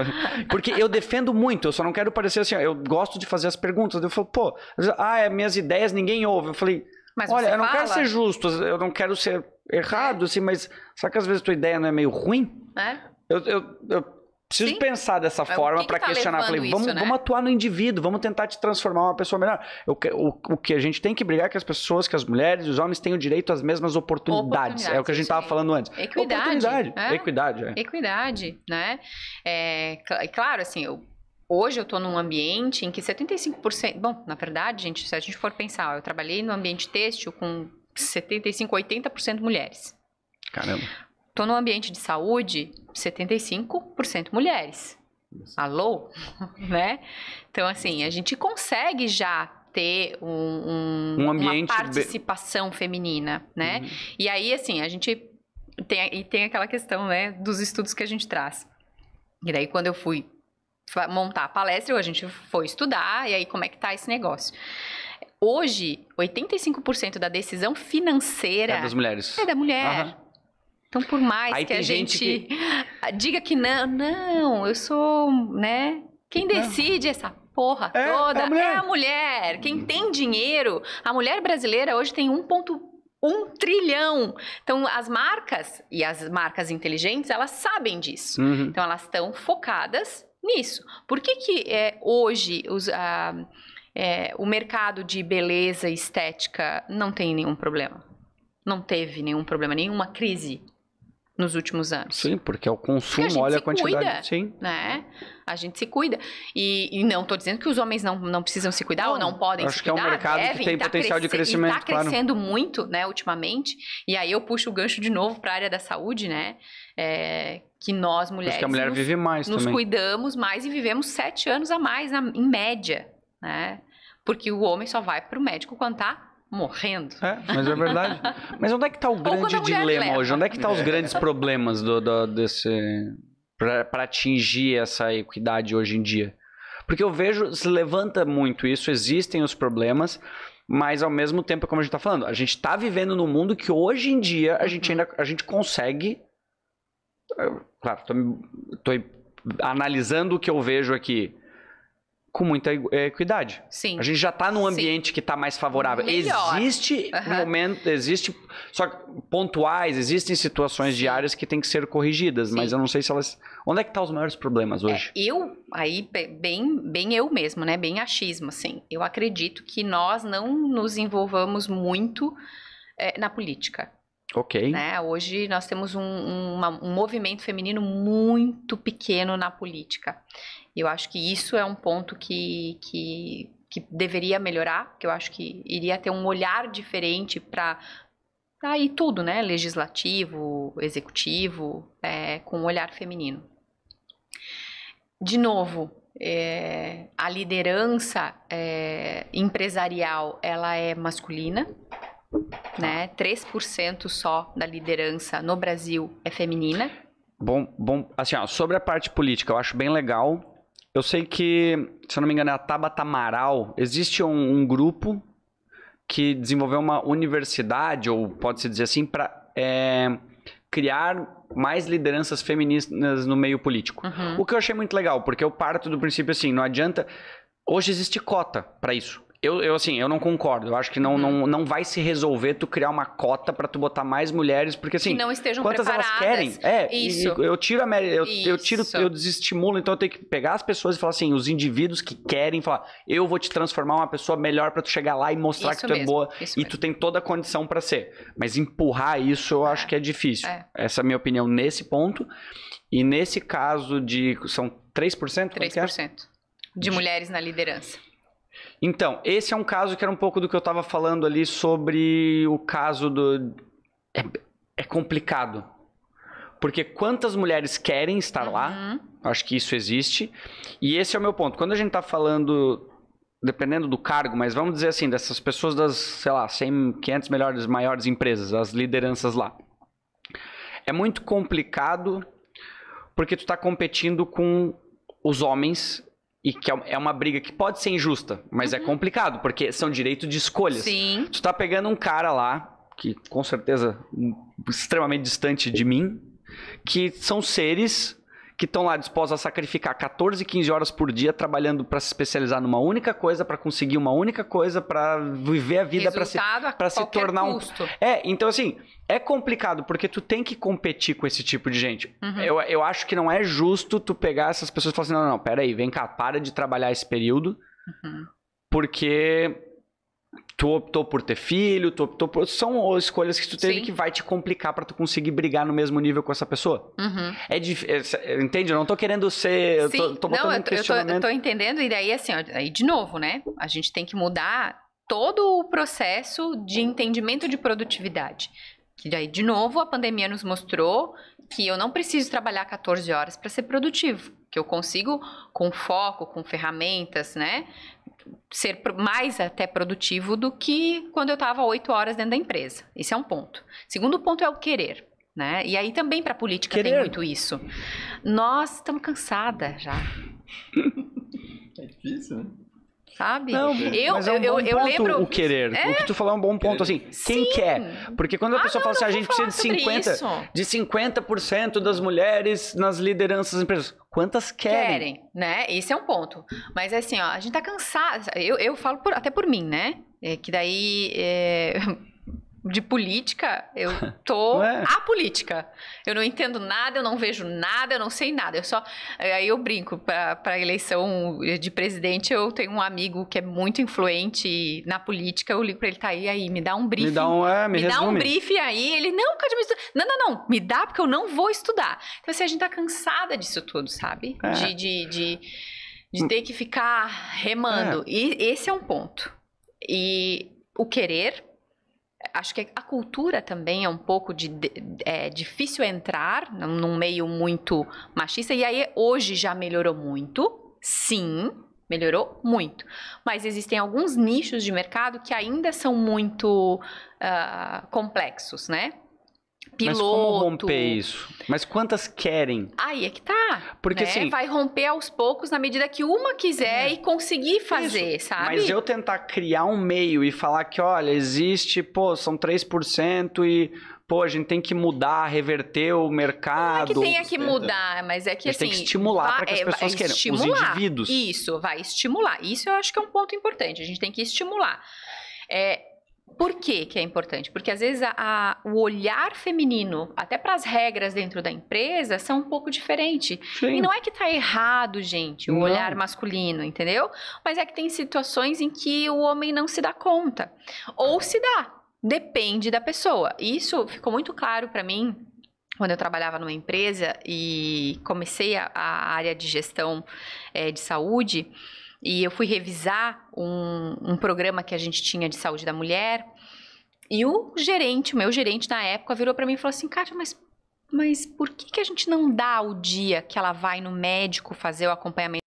porque eu defendo muito, eu só não quero parecer assim, eu gosto de fazer as perguntas, eu falo, minhas ideias ninguém ouve, eu falei,
mas
olha, eu não quero ser justo, eu não quero ser errado, assim, mas será que às vezes tua ideia não é meio ruim? Eu preciso pensar dessa forma para questionar. Falei, vamos atuar no indivíduo, vamos tentar te transformar uma pessoa melhor. O que a gente tem que brigar é que as pessoas, que as mulheres e os homens tenham direito às mesmas oportunidades. É o que a gente estava falando antes.
Equidade, né? Claro, assim, hoje eu estou num ambiente em que 75%... Bom, na verdade, gente, se a gente for pensar, eu trabalhei no ambiente têxtil com 75%, 80% mulheres.
Caramba.
Estou no ambiente de saúde, 75% mulheres. Alô? Né? Então, assim, a gente consegue já ter um ambiente, uma participação feminina, né? E aí, assim, a gente tem aquela questão, né, dos estudos que a gente traz. E daí, quando eu fui montar a palestra, a gente foi estudar, e aí como é que tá esse negócio? Hoje, 85% da decisão financeira...
É das mulheres.
É da mulher. Então, por mais aí que a gente diga que não, eu sou, né? Quem decide essa porra toda é a mulher. Quem tem dinheiro, a mulher brasileira hoje tem 1,1 trilhão. Então, as marcas, e as marcas inteligentes, elas sabem disso. Então, elas estão focadas nisso. Por que hoje o mercado de beleza e estética não tem nenhum problema? Não teve nenhum problema, nenhuma crise nos últimos anos.
Sim, porque é o consumo, olha a quantidade.
Cuida,
sim.
Né? A gente se cuida. E não estou dizendo que os homens não precisam se cuidar ou não podem se cuidar.
Acho que é um mercado que tem potencial de crescimento,
está crescendo muito, né, ultimamente. E aí eu puxo o gancho de novo para a área da saúde, né? Que nós, mulheres,
que a mulher vive mais
nos
também.
Cuidamos mais e vivemos 7 anos a mais em média, né? Porque o homem só vai para o médico quando está morrendo.
Mas é verdade. Mas onde é que está o grande dilema hoje? Onde é que estão os grandes problemas para atingir essa equidade hoje em dia? Porque eu vejo, se levanta muito isso, existem os problemas, mas ao mesmo tempo, como a gente está falando, a gente está vivendo num mundo que hoje em dia a gente consegue... Claro, estou analisando o que eu vejo aqui com muita equidade.
Sim.
A gente já está num ambiente que está mais favorável.
Melhor.
Existe pontuais, existem situações diárias que têm que ser corrigidas, mas eu não sei se elas... Onde é que estão os maiores problemas hoje?
Bem eu mesmo, né? Bem achismo, assim. Eu acredito que nós não nos envolvamos muito na política.
Ok.
Né? Hoje nós temos um movimento feminino muito pequeno na política. Eu acho que isso é um ponto que deveria melhorar, que eu acho que iria ter um olhar diferente para ir tudo, né? Legislativo, executivo, com um olhar feminino. De novo, a liderança empresarial, ela é masculina. Né? 3% só da liderança no Brasil é feminina.
Bom, assim, sobre a parte política, eu acho bem legal. Eu sei que, se eu não me engano, é a Tabata Amaral. Existe um grupo que desenvolveu uma universidade, ou pode-se dizer assim, para criar mais lideranças feministas no meio político. O que eu achei muito legal, porque eu parto do princípio assim, não adianta... Hoje existe cota para isso. Eu não concordo. Eu acho que não vai se resolver tu criar uma cota pra tu botar mais mulheres, porque assim...
Que não estejam
quantas
preparadas.
Elas querem?
Isso.
Eu desestimulo, então eu tenho que pegar as pessoas e falar assim, os indivíduos que querem, falar, eu vou te transformar uma pessoa melhor pra tu chegar lá e mostrar que tu é boa. E tu tem toda a condição pra ser. Mas empurrar isso eu acho que é difícil. Essa é a minha opinião nesse ponto. E nesse caso são 3%?
3% de mulheres na liderança.
Então, esse é um caso que era um pouco do que eu estava falando ali sobre o caso do... É complicado. Porque quantas mulheres querem estar lá, acho que isso existe, e esse é o meu ponto. Quando a gente está falando, dependendo do cargo, mas vamos dizer assim, dessas pessoas das, sei lá, 100, 500 maiores empresas, as lideranças lá. É muito complicado porque tu está competindo com os homens... E que é uma briga que pode ser injusta, mas é complicado, porque são direitos de escolhas.
Sim.
Tu tá pegando um cara lá, que com certeza extremamente distante de mim, que são seres que estão lá dispostos a sacrificar 14, 15 horas por dia trabalhando para se especializar numa única coisa, para conseguir uma única coisa, para viver a vida, para se tornar
custo.
Então assim, é complicado, porque tu tem que competir com esse tipo de gente. Eu acho que não é justo tu pegar essas pessoas e falar assim, não, pera aí, vem cá, para de trabalhar esse período, porque tu optou por ter filho, são escolhas que tu teve que vai te complicar pra tu conseguir brigar no mesmo nível com essa pessoa. É difícil, entende? Eu não tô querendo ser... Eu tô botando um questionamento.
Eu tô entendendo, e daí assim, aí de novo, né? A gente tem que mudar todo o processo de entendimento de produtividade. Que daí, de novo, a pandemia nos mostrou que eu não preciso trabalhar 14 horas para ser produtivo. Que eu consigo, com foco, com ferramentas, né? Ser mais até produtivo do que quando eu estava 8 horas dentro da empresa. Esse é um ponto. Segundo ponto é o querer, né? E aí também para a política tem muito isso. Nós estamos cansadas já.
É difícil, né?
sabe?
Não, mas é um bom ponto
lembro
o querer. O que tu falou é um bom ponto, assim. Quem quer? Porque quando a pessoa fala assim, a gente precisa de 50% das mulheres nas lideranças das empresas. Quantas querem?
Né? Esse é um ponto. Mas assim, ó, a gente tá cansado. Eu falo até por mim, né? Que daí... De política, eu tô apolítica. Eu não entendo nada, eu não vejo nada, eu não sei nada. Aí eu brinco, para eleição de presidente, eu tenho um amigo que é muito influente na política, eu ligo para ele, tá aí, me dá um briefing. Me dá um briefing aí. Ele, não, não, me dá porque eu não vou estudar. Então assim, a gente tá cansada disso tudo, sabe? De ter que ficar remando. E esse é um ponto. E o querer... Acho que a cultura também é um pouco difícil entrar num meio muito machista. E aí, hoje já melhorou muito. Sim, melhorou muito. Mas existem alguns nichos de mercado que ainda são muito complexos, né? Piloto.
Mas como romper isso? Mas quantas querem?
Aí é que tá.
Porque
né?
assim...
Vai romper aos poucos na medida que uma quiser e conseguir fazer, sabe?
Mas eu tentar criar um meio e falar que, olha, existe, são 3% e, a gente tem que mudar, reverter o mercado.
Não é que tenha que mudar, mas é que assim...
tem que estimular para que as pessoas queiram. Os indivíduos.
Isso, vai estimular. Isso eu acho que é um ponto importante. A gente tem que estimular. Por que é importante? Porque às vezes o olhar feminino, até para as regras dentro da empresa, são um pouco diferentes.
Sim.
E não é que tá errado, gente, o olhar masculino, entendeu? Mas é que tem situações em que o homem não se dá conta. Ou se dá. Depende da pessoa. Isso ficou muito claro para mim quando eu trabalhava numa empresa e comecei a área de gestão de saúde. E eu fui revisar um programa que a gente tinha de saúde da mulher. E o meu gerente na época, virou para mim e falou assim, Kátia, mas por que a gente não dá o dia que ela vai no médico fazer o acompanhamento?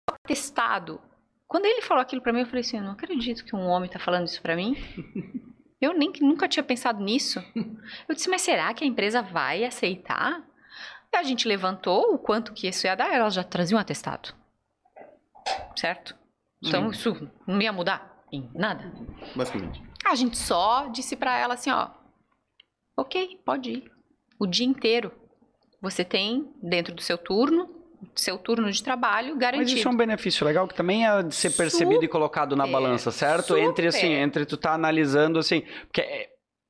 Atestado. Quando ele falou aquilo pra mim, eu falei assim, eu não acredito que um homem tá falando isso pra mim. Eu nunca tinha pensado nisso. Eu disse, mas será que a empresa vai aceitar? E a gente levantou o quanto que isso ia dar, elas já traziam um atestado. Certo? Então isso não ia mudar em nada.
Basicamente.
A gente só disse pra ela assim, ó, ok, pode ir. O dia inteiro. Você tem dentro do seu turno de trabalho garantido.
Mas isso é um benefício legal que também é de ser percebido e colocado na balança, certo? Entre tu tá analisando assim, porque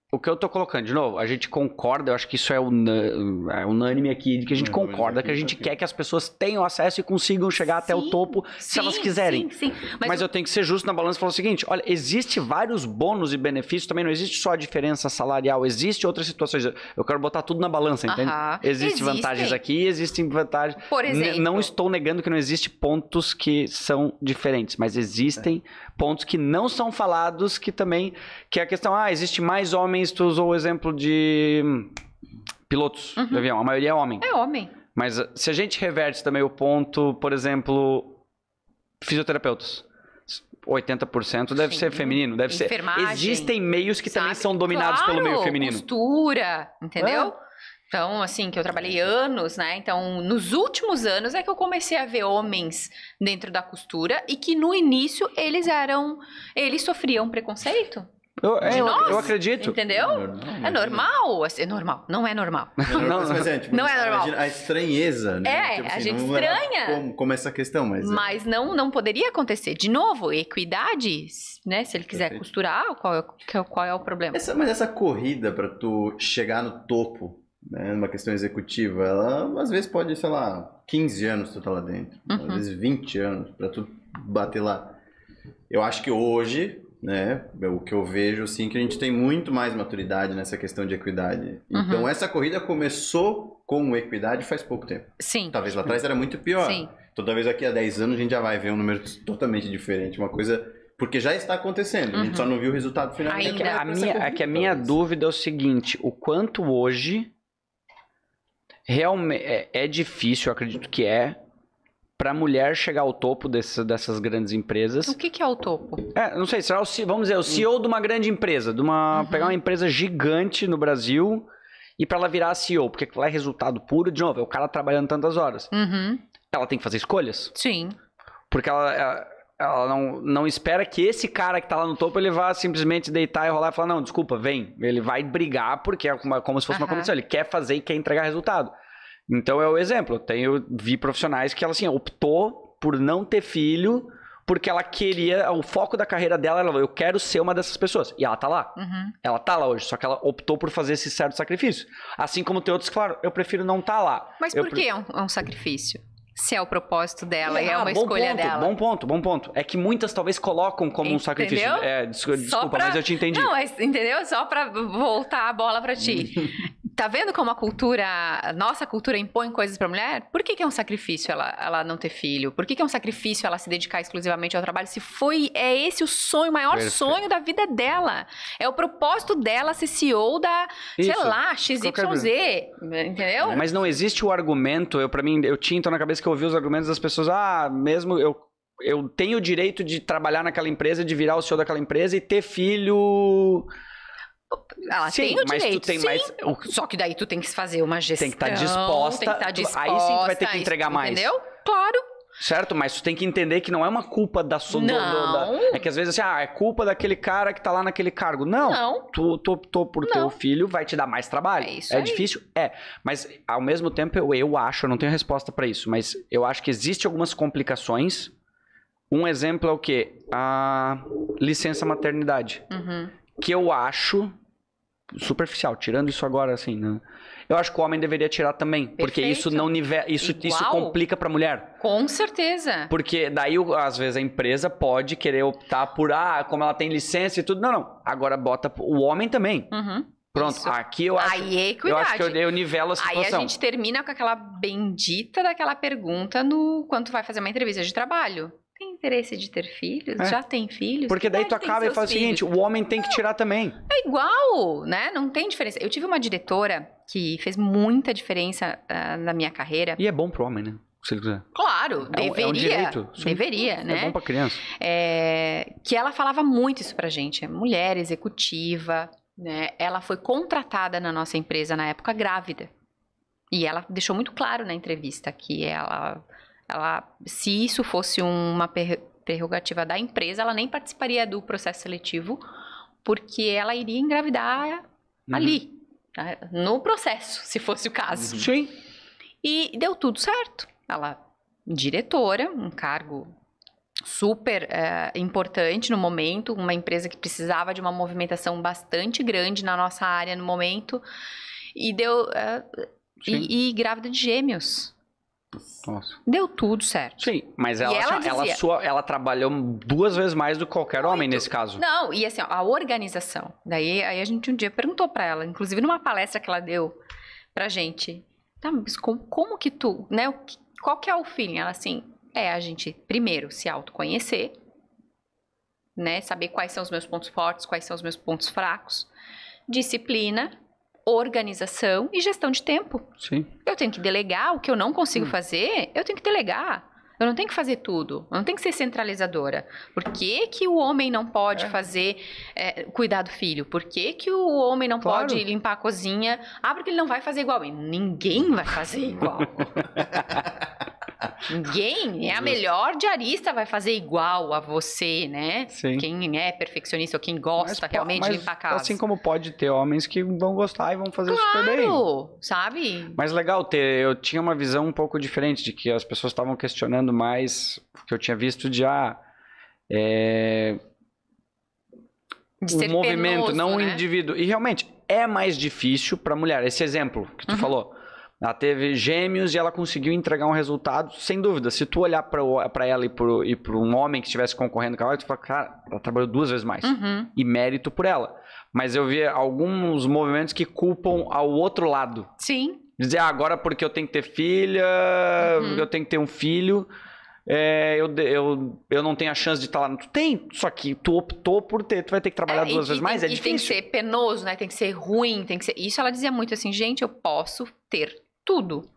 o que eu tô colocando, de novo, a gente concorda, eu acho que isso é unânime aqui, de que a gente concorda que a gente quer que as pessoas tenham acesso e consigam chegar até o topo se elas quiserem.
Sim.
Mas eu tenho que ser justo na balança e falar o seguinte, olha, existe vários bônus e benefícios também, não existe só a diferença salarial, existe outras situações. Eu quero botar tudo na balança, entende? Existem vantagens aqui, existem vantagens...
Por exemplo...
Não estou negando que não existem pontos que são diferentes, mas existem pontos que não são falados, que também... Que é a questão, existe mais homens, tu usou o exemplo de pilotos de avião, a maioria é homem.
É homem.
Mas se a gente reverte também o ponto, por exemplo, fisioterapeutas, 80% deve ser feminino, deve ser... Existem meios que também são dominados pelo meio feminino.
Costura, entendeu? Então, assim, que eu trabalhei anos, né? Então, nos últimos anos é que eu comecei a ver homens dentro da costura e que no início eles sofriam preconceito.
Eu acredito.
Entendeu? É normal. É normal. Não é normal.
Não é normal. A estranheza, né?
A gente estranha.
Como essa questão,
mas não poderia acontecer. De novo, equidade, né? Se ele quiser costurar, qual é o problema?
Mas essa corrida para tu chegar no topo, né, numa questão executiva, ela às vezes pode, sei lá, 15 anos tu tá lá dentro, às vezes 20 anos para tu bater lá. Eu acho que hoje, né, o que eu vejo, assim, que a gente tem muito mais maturidade nessa questão de equidade. Então, essa corrida começou com equidade faz pouco tempo.
Sim.
Talvez lá atrás era muito pior.
Sim.
Toda vez daqui a 10 anos a gente já vai ver um número totalmente diferente, uma coisa... Porque já está acontecendo, a gente só não viu o resultado final.
A minha dúvida é o seguinte, o quanto hoje realmente é difícil, eu acredito que pra mulher chegar ao topo dessas grandes empresas...
O que é o topo?
Não sei, será vamos dizer, o CEO de uma grande empresa, pegar uma empresa gigante no Brasil e pra ela virar a CEO, porque lá é resultado puro, de novo, é o cara trabalhando tantas horas. Ela tem que fazer escolhas.
Sim.
Porque ela não espera que esse cara que tá lá no topo, ele vá simplesmente deitar e rolar e falar, não, desculpa, vem. Ele vai brigar porque é como se fosse uma competição. Ele quer fazer e quer entregar resultado. Então é o exemplo. Vi profissionais que ela assim, optou por não ter filho porque ela queria, o foco da carreira dela, ela falou, eu quero ser uma dessas pessoas. E ela tá lá. Ela tá lá hoje, só que ela optou por fazer esse certo sacrifício. Assim como tem outros que falaram, eu prefiro não estar lá.
Mas por que é um sacrifício? Se é o propósito dela e é uma escolha dela.
Bom ponto. É que muitas talvez colocam como um sacrifício. Desculpa, mas eu te entendi.
Não, entendeu? Só pra voltar a bola pra ti. Tá vendo como a nossa cultura impõe coisas pra mulher? Por que é um sacrifício ela não ter filho? Por que é um sacrifício ela se dedicar exclusivamente ao trabalho? Se é esse o sonho, o maior sonho da vida dela. É o propósito dela ser CEO da, sei lá, XYZ. Entendeu?
Mas não existe o argumento, eu tinha então na cabeça que eu ouvi os argumentos das pessoas, mesmo eu tenho o direito de trabalhar naquela empresa, de virar o CEO daquela empresa e ter filho...
Ela
sim,
tem o
mas
direito,
tu tem mais...
Só que daí tu tem que fazer uma gestão.
Tem que estar disposta. Aí sim tu vai ter que entregar mais.
Entendeu? Claro.
Certo? Mas tu tem que entender que não é uma culpa da sua... É que às vezes assim, é culpa daquele cara que tá lá naquele cargo. Não. Tu optou por ter o filho, vai te dar mais trabalho. É isso aí. Difícil? Mas ao mesmo tempo eu acho, eu não tenho resposta pra isso, mas eu acho que existe algumas complicações. Um exemplo é o quê? A licença maternidade. Que eu acho superficial, tirando isso agora assim, né? Eu acho que o homem deveria tirar também, porque isso não nivela, isso complica pra mulher.
Com certeza.
Porque daí às vezes a empresa pode querer optar por como ela tem licença e tudo. Não. Agora bota o homem também. Pronto, isso. Aqui eu acho.
Aí é equidade.
Eu acho que eu nivelo a situação.
Aí a gente termina com aquela bendita daquela pergunta quando tu vai fazer uma entrevista de trabalho. Tem interesse de ter filhos? Já tem filhos?
Porque daí tu acaba e fala o seguinte, o homem tem que tirar também.
É igual, né? Não tem diferença. Eu tive uma diretora que fez muita diferença na minha carreira.
E é bom pro homem, né? Se ele quiser.
Claro, deveria.
É um direito.
Deveria, né?
É bom pra criança.
Que ela falava muito isso pra gente. Mulher executiva, né? Ela foi contratada na nossa empresa na época grávida. E ela deixou muito claro na entrevista que ela, se isso fosse uma prerrogativa da empresa, ela nem participaria do processo seletivo, porque ela iria engravidar ali, tá? No processo, se fosse o caso.
Sim.
E deu tudo certo. Ela, diretora, um cargo super importante no momento, uma empresa que precisava de uma movimentação bastante grande na nossa área no momento, e deu... E grávida de gêmeos.
Nossa.
Deu tudo certo.
Sim, mas ela trabalhou 2 vezes mais do que qualquer homem nesse caso.
Não, e assim, a organização. Daí aí a gente um dia perguntou pra ela, inclusive numa palestra que ela deu pra gente. Tá, mas como que tu, né? Qual que é o feeling? Ela assim, a gente primeiro se autoconhecer, né? Saber quais são os meus pontos fortes, quais são os meus pontos fracos. Disciplina, organização e gestão de tempo.
Sim.
Eu tenho que delegar o que eu não consigo fazer, eu tenho que delegar. Eu não tenho que fazer tudo. Eu não tenho que ser centralizadora. Por que o homem não pode fazer, cuidar do filho? Por que o homem não pode limpar a cozinha? Porque ele não vai fazer igual. Ninguém vai fazer igual. Ninguém, a melhor diarista vai fazer igual a você, né? Sim. Quem é perfeccionista ou quem gosta realmente de limpar a casa.
Assim como pode ter homens que vão gostar e vão fazer super bem.
Claro, sabe?
Mas legal, eu tinha uma visão um pouco diferente, de que as pessoas estavam questionando mais, que eu tinha visto de
ser
movimento,
penoso,
não o
né?
indivíduo. E realmente é mais difícil para a mulher. Esse exemplo que tu falou. Ela teve gêmeos e ela conseguiu entregar um resultado, sem dúvida. Se tu olhar pra ela e pra um homem que estivesse concorrendo com ela, tu fala, cara, ela trabalhou 2 vezes mais. E mérito por ela. Mas eu vi alguns movimentos que culpam ao outro lado.
Sim.
Dizer, agora porque eu tenho que ter filha, eu tenho que ter um filho, eu não tenho a chance de estar lá. Tu tem, só que tu optou por ter, tu vai ter que trabalhar 2 vezes mais, é difícil.
E tem que ser penoso, né? Tem que ser ruim, tem que ser... Isso ela dizia muito assim, gente, eu posso ter tudo.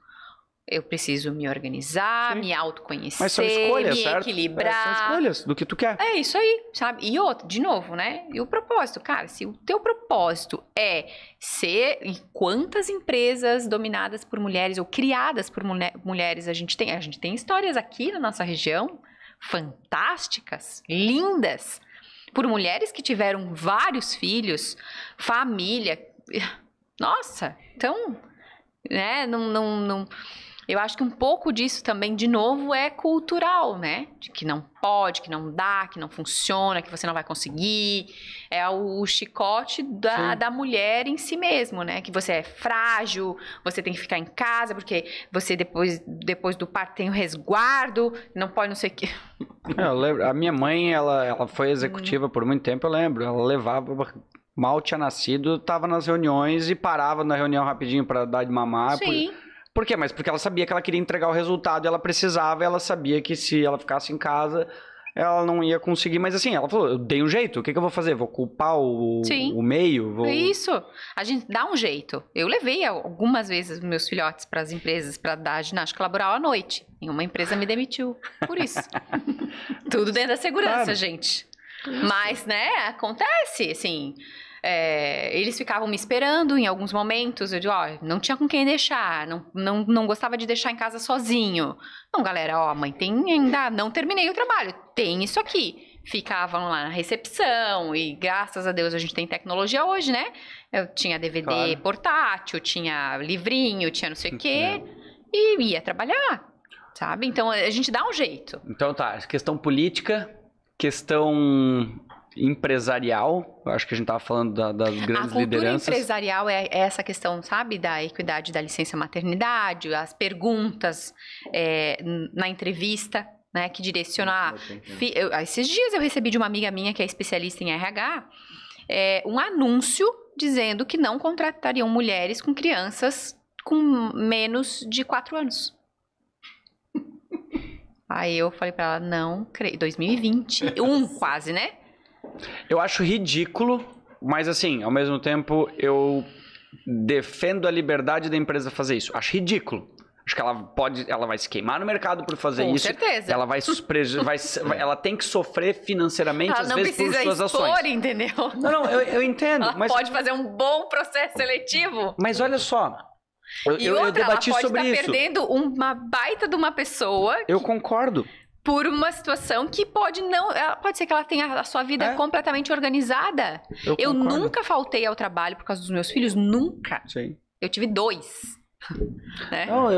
Eu preciso me organizar,
Sim.
me autoconhecer,
Mas são escolhas,
me
certo?
equilibrar.
São escolhas do que tu quer.
É isso aí, sabe? E outro, de novo, né? E o propósito, cara, se o teu propósito é ser... E quantas empresas dominadas por mulheres ou criadas por mulheres a gente tem? A gente tem histórias aqui na nossa região fantásticas, lindas, por mulheres que tiveram vários filhos, família. Nossa, então, né? Não... Eu acho que um pouco disso também, de novo, é cultural, né? De que não pode, que não dá, que não funciona, que você não vai conseguir. É o chicote da mulher em si mesmo, né? Que você é frágil, você tem que ficar em casa, porque você depois do parto tem o resguardo, não pode não sei o quê.
Eu lembro, a minha mãe, ela foi executiva por muito tempo, eu lembro. Ela levava... Mal tinha nascido, tava nas reuniões e parava na reunião rapidinho pra dar de mamar.
Sim.
Por quê? Mas porque ela sabia que ela queria entregar o resultado e ela precisava, ela sabia que se ela ficasse em casa, ela não ia conseguir. Mas assim, ela falou, eu dei um jeito, o que eu vou fazer? Vou culpar o meio? Vou...
É isso, a gente dá um jeito. Eu levei algumas vezes meus filhotes para as empresas para dar ginástica laboral à noite. E uma empresa me demitiu por isso. Tudo dentro da segurança, claro. Gente. Mas, né, acontece, assim... eles ficavam me esperando em alguns momentos. Eu digo, não tinha com quem deixar, não gostava de deixar em casa sozinho. Não, galera, mãe, ainda não terminei o trabalho, tem isso aqui. Ficavam lá na recepção e graças a Deus a gente tem tecnologia hoje, né? Eu tinha DVD claro. Portátil, tinha livrinho, tinha não sei o quê, e ia trabalhar, sabe? Então a gente dá um jeito.
Então tá, questão política, questão... empresarial, eu acho que a gente estava falando das grandes lideranças.
A cultura empresarial é essa questão, sabe, da equidade da licença maternidade, as perguntas na entrevista, né, que direciona... Esses dias eu recebi de uma amiga minha que é especialista em RH, um anúncio dizendo que não contratariam mulheres com crianças com menos de 4 anos. Aí eu falei para ela, não, 2021 quase, né?
Eu acho ridículo, mas assim, ao mesmo tempo, eu defendo a liberdade da empresa fazer isso. Acho ridículo. Acho que ela vai se queimar no mercado por fazer isso. Com
certeza.
Ela ela tem que sofrer financeiramente,
ela
às vezes, por suas ações.
Ela não precisa expor, entendeu?
Não, eu entendo.
Ela pode fazer um bom processo seletivo.
Mas olha só, eu debati sobre isso.
Ela pode estar perdendo uma baita de uma pessoa.
Eu concordo.
Por uma situação que pode ser que ela tenha a sua vida completamente organizada. Eu nunca faltei ao trabalho por causa dos meus filhos, nunca.
Sim.
Eu tive 2. Né?
Não,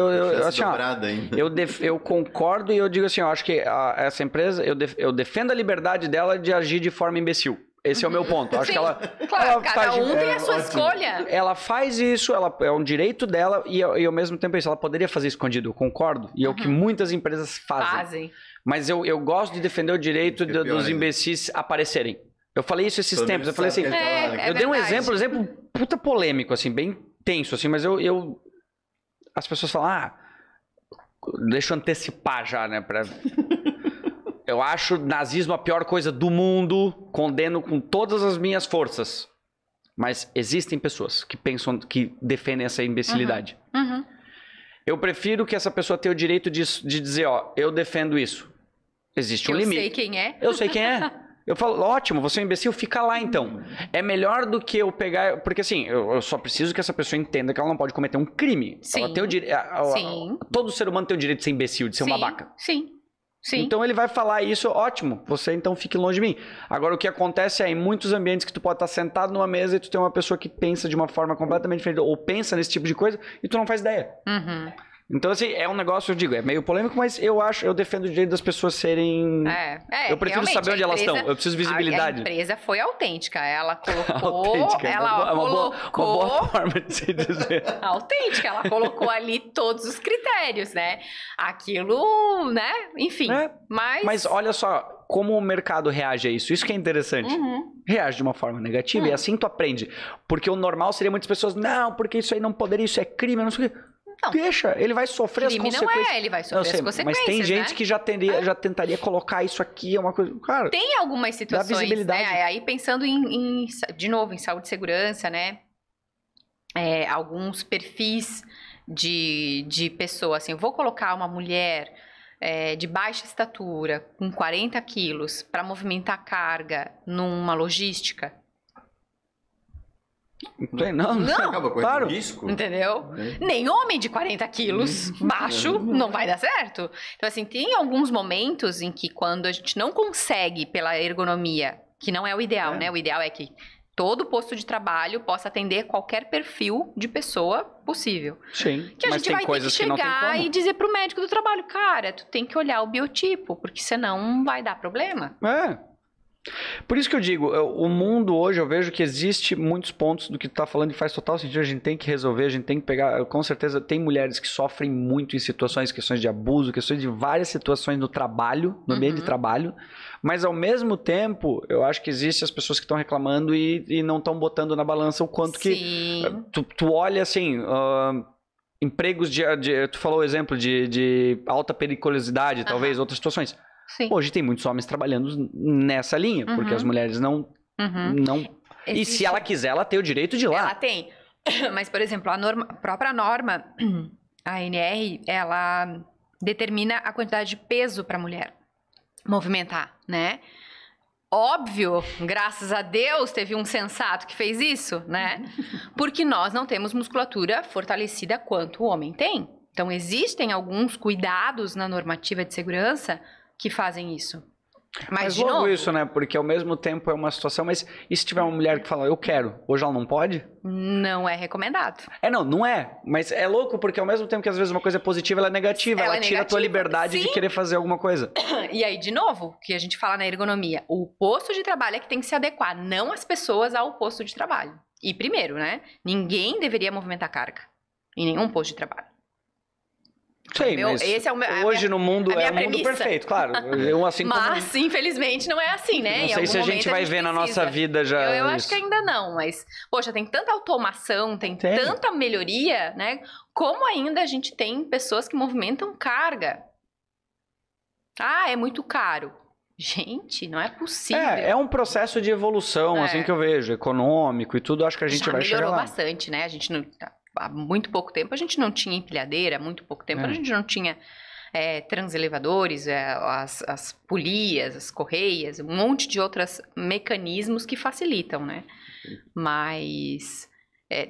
eu concordo e eu digo assim, eu acho que essa empresa, eu defendo a liberdade dela de agir de forma imbecil. Esse é o meu ponto. Acho que ela,
claro, cada um tem a sua escolha.
Ela faz isso, é um direito dela e ao mesmo tempo isso. Ela poderia fazer escondido, eu concordo. E é o que muitas empresas fazem. Mas eu gosto de defender o direito dos imbecis aparecerem. Eu falei isso esses tempos. Eu falei assim, eu dei um exemplo puta polêmico, assim, bem tenso, assim, mas as pessoas falam, deixa eu antecipar já, né, eu acho nazismo a pior coisa do mundo, condeno com todas as minhas forças. Mas existem pessoas que pensam, que defendem essa imbecilidade. Eu prefiro que essa pessoa tenha o direito de dizer, eu defendo isso. Existe um limite.
Eu sei quem é.
Eu sei quem é. Eu falo, ótimo, você é um imbecil, fica lá então. É melhor do que eu pegar... Porque assim, eu só preciso que essa pessoa entenda que ela não pode cometer um crime.
Sim.
Ela tem o direito... Todo ser humano tem o direito de ser imbecil, de ser um babaca.
Sim.
Então ele vai falar isso, ótimo, você então fique longe de mim. Agora o que acontece em muitos ambientes que tu pode estar sentado numa mesa e tu tem uma pessoa que pensa de uma forma completamente diferente ou pensa nesse tipo de coisa e tu não faz ideia. Então, assim, é um negócio, eu digo, é meio polêmico, mas eu defendo o direito das pessoas serem... eu prefiro saber onde elas estão, eu preciso de visibilidade.
A empresa foi autêntica, ela colocou...
Autêntica, uma boa forma de se dizer.
Autêntica, ela colocou ali todos os critérios, né? Aquilo, né? Enfim,
Mas olha só, como o mercado reage a isso, isso que é interessante. Reage de uma forma negativa e assim tu aprende. Porque o normal seria muitas pessoas, não, porque isso aí não poderia, isso é crime, não sei o quê. Não. Deixa, ele vai sofrer as consequências.
Não ele vai sofrer as consequências,
mas tem gente que já tentaria colocar isso aqui, é uma coisa... Cara,
tem algumas situações,
visibilidade.
Né? Aí pensando de novo, em saúde e segurança, né? alguns perfis de pessoa, assim, eu vou colocar uma mulher de baixa estatura, com 40 quilos, para movimentar carga numa logística?
Não.
Acaba com
claro.
risco.
Entendeu? Nem homem de 40 quilos baixo não vai dar certo. Então, assim, tem alguns momentos em que quando a gente não consegue pela ergonomia, que não é o ideal, né? O ideal é que todo posto de trabalho possa atender qualquer perfil de pessoa possível.
Sim,
que a
mas
gente
tem
vai
coisas
ter que
que não tem
chegar
como.
e dizer pro médico do trabalho, cara, tu tem que olhar o biotipo, porque senão vai dar problema.
Por isso que eu digo, o mundo hoje, eu vejo que existe muitos pontos do que tu tá falando e faz total sentido, a gente tem que resolver, a gente tem que pegar, com certeza tem mulheres que sofrem muito em questões de abuso, questões de várias situações no trabalho, no ambiente de trabalho, mas ao mesmo tempo, eu acho que existem as pessoas que estão reclamando e não estão botando na balança o quanto que tu olha assim... empregos tu falou o exemplo de alta periculosidade, talvez, outras situações.
Sim.
Hoje tem muitos homens trabalhando nessa linha, porque as mulheres não... E se ela quiser, ela tem o direito de ir lá.
Ela tem. Mas, por exemplo, a própria norma, a ANR, ela determina a quantidade de peso para a mulher movimentar, né? Óbvio, graças a Deus, teve um sensato que fez isso, né? Porque nós não temos musculatura fortalecida quanto o homem tem. Então, existem alguns cuidados na normativa de segurança que fazem isso. Mas de
logo
novo,
isso, né? Porque ao mesmo tempo é uma situação... Mas e se tiver uma mulher que fala, eu quero, hoje ela não pode?
não é recomendado.
Não é. Mas é louco, porque ao mesmo tempo que às vezes uma coisa é positiva, ela é negativa. Ela tira a tua liberdade de querer fazer alguma coisa.
E aí, de novo, que a gente fala na ergonomia, o posto de trabalho é que tem que se adequar, não as pessoas ao posto de trabalho. E primeiro, né? Ninguém deveria movimentar carga em nenhum posto de trabalho.
Sim, mas
esse é
hoje no mundo é um mundo
premissa.
perfeito, claro.
Mas, infelizmente, não é assim, né?
Não sei se a gente vai ver na nossa vida já.
Eu acho que ainda não, mas, poxa, tem tanta automação, tem tanta melhoria, né? Como ainda a gente tem pessoas que movimentam carga? É muito caro. Gente, não é possível.
É um processo de evolução, assim que eu vejo, econômico e tudo, acho que a gente vai chegar lá.
Melhorou bastante, né? A gente não... Há muito pouco tempo a gente não tinha empilhadeira, há muito pouco tempo a gente não tinha transelevadores, as polias, as correias, um monte de outros mecanismos que facilitam, né? Mas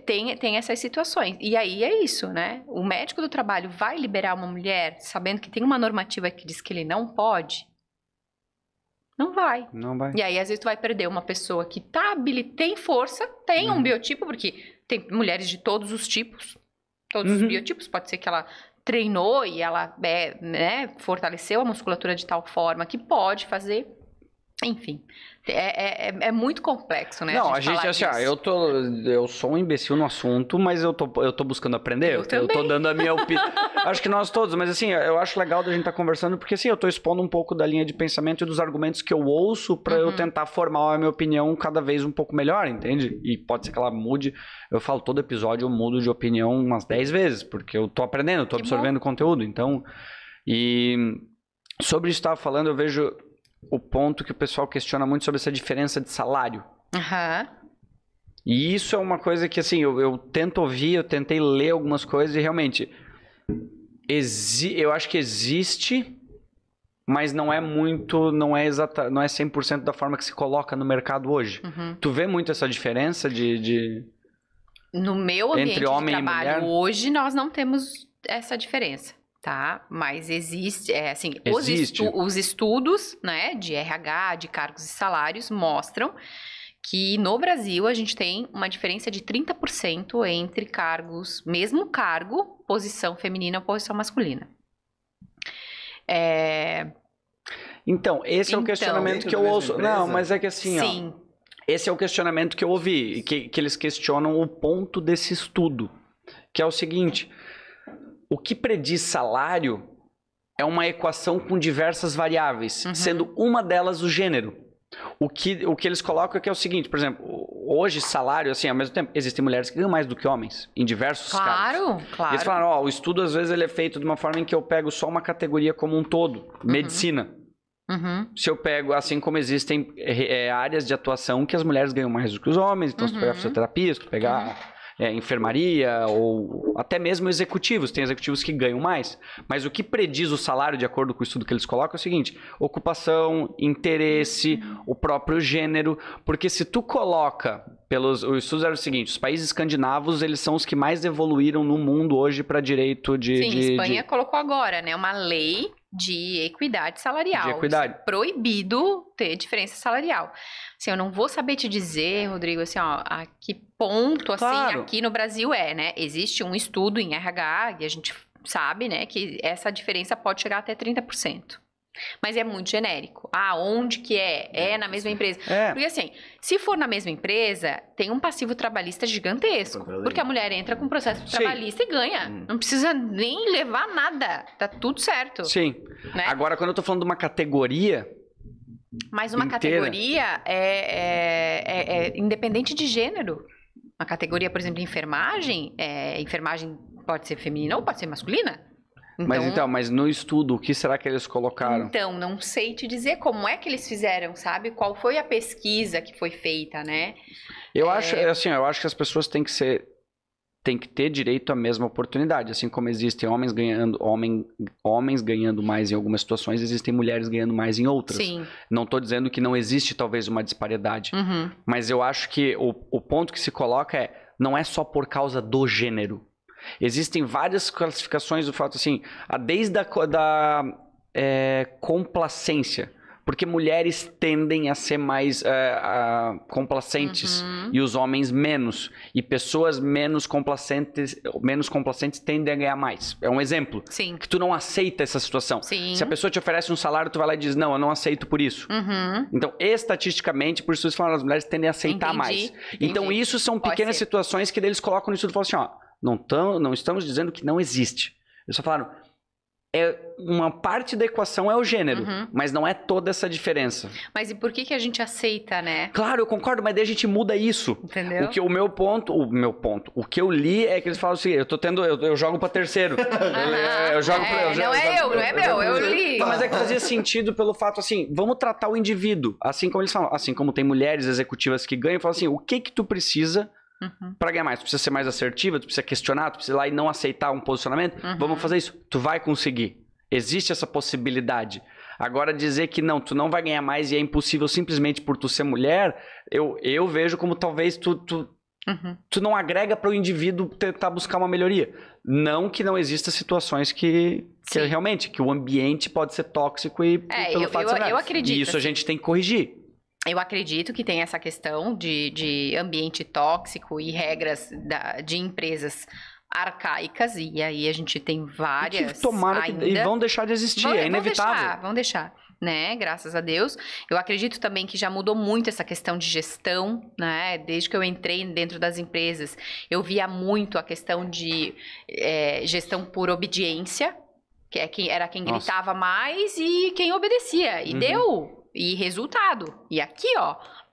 tem essas situações. E aí é isso, né? O médico do trabalho vai liberar uma mulher sabendo que tem uma normativa que diz que ele não pode? Não vai.
Não vai.
E aí, às vezes, tu vai perder uma pessoa que tem força, tem um biotipo, porque tem mulheres de todos os tipos, todos os biotipos. Pode ser que ela treinou e ela fortaleceu a musculatura de tal forma que pode fazer. Enfim, é muito complexo, né?
Não, a gente assim, eu sou um imbecil no assunto, mas eu tô buscando aprender. Eu tô dando a minha opinião. Acho que nós todos, mas assim, eu acho legal da gente estar conversando, porque assim, eu tô expondo um pouco da linha de pensamento e dos argumentos que eu ouço pra eu tentar formar a minha opinião cada vez um pouco melhor, entende? E pode ser que ela mude. Eu falo, todo episódio eu mudo de opinião umas 10 vezes, porque eu tô aprendendo, eu tô absorvendo conteúdo. Então, e sobre isso que eu tava falando, eu vejo o ponto que o pessoal questiona muito sobre essa diferença de salário. E isso é uma coisa que, assim, eu tento ouvir, eu tentei ler algumas coisas e realmente eu acho que existe, mas não é muito, não é 100% da forma que se coloca no mercado hoje. Tu vê muito essa diferença
No meu ambiente
entre homem
de trabalho
e mulher?
Hoje nós não temos essa diferença. Tá? Mas existe, os estudos, né, de RH, de cargos e salários mostram que no Brasil a gente tem uma diferença de 30% entre cargos, mesmo cargo, posição feminina ou posição masculina.
Então, esse é o questionamento que eu ouço. Não, mas é que assim,
sim.
Esse é o questionamento que eu ouvi, que eles questionam o ponto desse estudo, que é o seguinte: o que prediz salário é uma equação com diversas variáveis, sendo uma delas o gênero. O que eles colocam é que é o seguinte, por exemplo, hoje salário, assim, ao mesmo tempo, existem mulheres que ganham mais do que homens, em diversos cargos.
Claro.
Eles falaram, o estudo às vezes ele é feito de uma forma em que eu pego só uma categoria como um todo, medicina. Se eu pego, assim como existem áreas de atuação que as mulheres ganham mais do que os homens, então se tu pegar fisioterapia, se tu pegar enfermaria ou até mesmo executivos. Tem executivos que ganham mais. Mas o que prediz o salário, de acordo com o estudo que eles colocam, é o seguinte: ocupação, interesse, o próprio gênero. Porque se tu coloca... O estudo era o seguinte: os países escandinavos, eles são os que mais evoluíram no mundo hoje para direito de...
Sim, Espanha colocou agora, né? Uma lei de equidade salarial.
De equidade.
Proibido ter diferença salarial. Assim, eu não vou saber te dizer, Rodrigo, assim, ó, a que ponto, assim,
Claro.
aqui no Brasil né? Existe um estudo em RH e a gente sabe, né, que essa diferença pode chegar até 30%. Mas é muito genérico. Onde que é? É na mesma empresa. Porque assim, se for na mesma empresa, tem um passivo trabalhista gigantesco. Porque a mulher entra com processo trabalhista e ganha. Não precisa nem levar nada. Tá tudo certo.
Sim.
Né?
Agora, quando eu tô falando de uma categoria...
Mas uma categoria é independente de gênero. Uma categoria, por exemplo, de enfermagem, enfermagem pode ser feminina ou pode ser masculina.
Mas no estudo, o que será que eles colocaram?
Então, não sei te dizer como é que eles fizeram, sabe? Qual foi a pesquisa que foi feita, né?
Eu acho que as pessoas têm que ter direito à mesma oportunidade. Assim como existem homens ganhando mais em algumas situações, existem mulheres ganhando mais em outras.
Sim.
Não estou dizendo que não existe talvez uma disparidade.
Uhum.
Mas eu acho que o ponto que se coloca não é só por causa do gênero. Existem várias classificações do fato assim, desde a complacência. Porque mulheres tendem a ser mais complacentes e os homens menos. E pessoas menos complacentes tendem a ganhar mais. É um exemplo.
Sim.
Que tu não aceita essa situação.
Sim.
Se a pessoa te oferece um salário, tu vai lá e diz, não, eu não aceito por isso.
Uhum.
Então, estatisticamente, por isso eles falam, as mulheres tendem a aceitar mais. Então, isso são pequenas situações que eles colocam no estudo e falam assim, não estamos dizendo que não existe. Eles só falaram, uma parte da equação é o gênero, mas não é toda essa diferença.
Mas e por que a gente aceita, né?
Claro, eu concordo, mas daí a gente muda isso.
Entendeu?
O meu ponto, o que eu li é que eles falam assim, eu jogo pra terceiro.
Não é meu, eu li.
Mas é que fazia sentido pelo fato assim, vamos tratar o indivíduo, assim como eles falam, assim como tem mulheres executivas que ganham, falam assim, o que tu precisa para ganhar mais? Tu precisa ser mais assertiva, tu precisa questionar, tu precisa ir lá e não aceitar um posicionamento. Vamos fazer isso. Tu vai conseguir. Existe essa possibilidade. Agora dizer que não, tu não vai ganhar mais e é impossível simplesmente por tu ser mulher, eu vejo como talvez tu não agrega para o indivíduo tentar buscar uma melhoria. Não que não existam situações que realmente, que o ambiente pode ser tóxico e pelo fato de ser
eu acredito.
E isso a gente tem que corrigir.
Eu acredito que tem essa questão de ambiente tóxico e regras de empresas arcaicas, e aí a gente tem várias
e vão deixar de existir, é inevitável.
Vão deixar, né? Graças a Deus. Eu acredito também que já mudou muito essa questão de gestão, né? Desde que eu entrei dentro das empresas, eu via muito a questão de gestão por obediência, que era quem gritava mais e quem obedecia. E deu... E resultado. E aqui,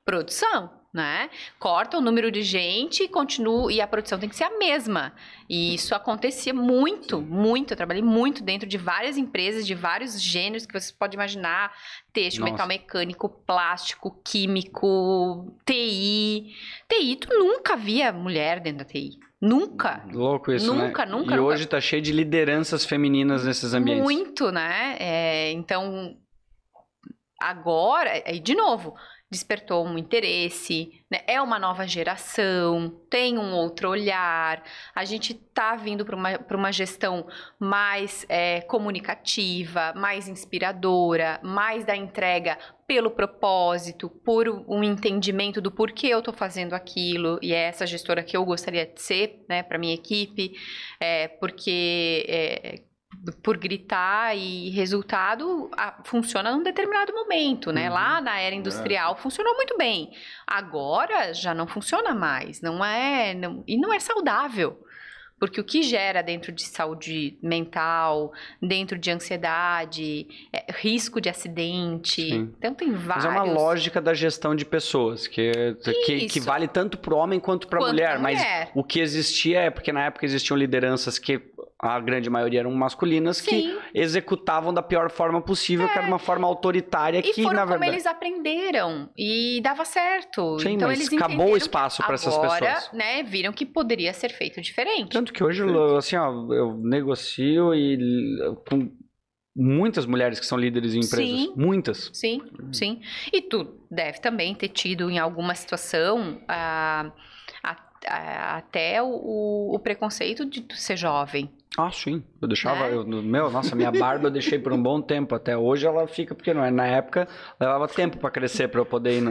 produção, né? Corta o número de gente e continua. E a produção tem que ser a mesma. E isso acontecia muito, muito. Eu trabalhei muito dentro de várias empresas, de vários gêneros que vocês podem imaginar. Têxtil, metal mecânico, plástico, químico, TI. TI, tu nunca via mulher dentro da TI. Nunca.
Louco isso,
nunca,
né?
Nunca.
Hoje tá cheio de lideranças femininas nesses ambientes.
Muito, né? Então... Agora, de novo, despertou um interesse, né? É uma nova geração, tem um outro olhar. A gente tá vindo para uma gestão mais comunicativa, mais inspiradora, mais da entrega pelo propósito, por um entendimento do porquê eu tô fazendo aquilo. E é essa gestora que eu gostaria de ser, né, para minha equipe, porque... por gritar e resultado funciona num determinado momento, né? Lá na era industrial funcionou muito bem. Agora já não funciona mais, e não é saudável. Porque o que gera dentro de saúde mental, dentro de ansiedade, risco de acidente. Sim. Então tem vários...
Mas é uma lógica da gestão de pessoas, que vale tanto para o homem quanto para a mulher. Mas o que existia porque na época existiam lideranças que a grande maioria eram masculinas,
Sim.
que executavam da pior forma possível, que era uma forma autoritária,
E
que
foram
na
como
verdade...
eles aprenderam e dava certo.
Sim,
então
mas
eles
acabou
entenderam
o espaço para essas
agora,
pessoas.
né, viram que poderia ser feito diferente.
Tanto que hoje, assim, ó, eu negocio com muitas mulheres que são líderes em empresas.
Sim.
Muitas.
Sim, sim. E tu deve também ter tido em alguma situação até o preconceito de tu ser jovem.
Ah, sim. Eu deixava...
Né?
Nossa, minha barba eu deixei por um bom tempo. Até hoje ela fica pequena. Na época, levava tempo pra crescer, pra eu poder ir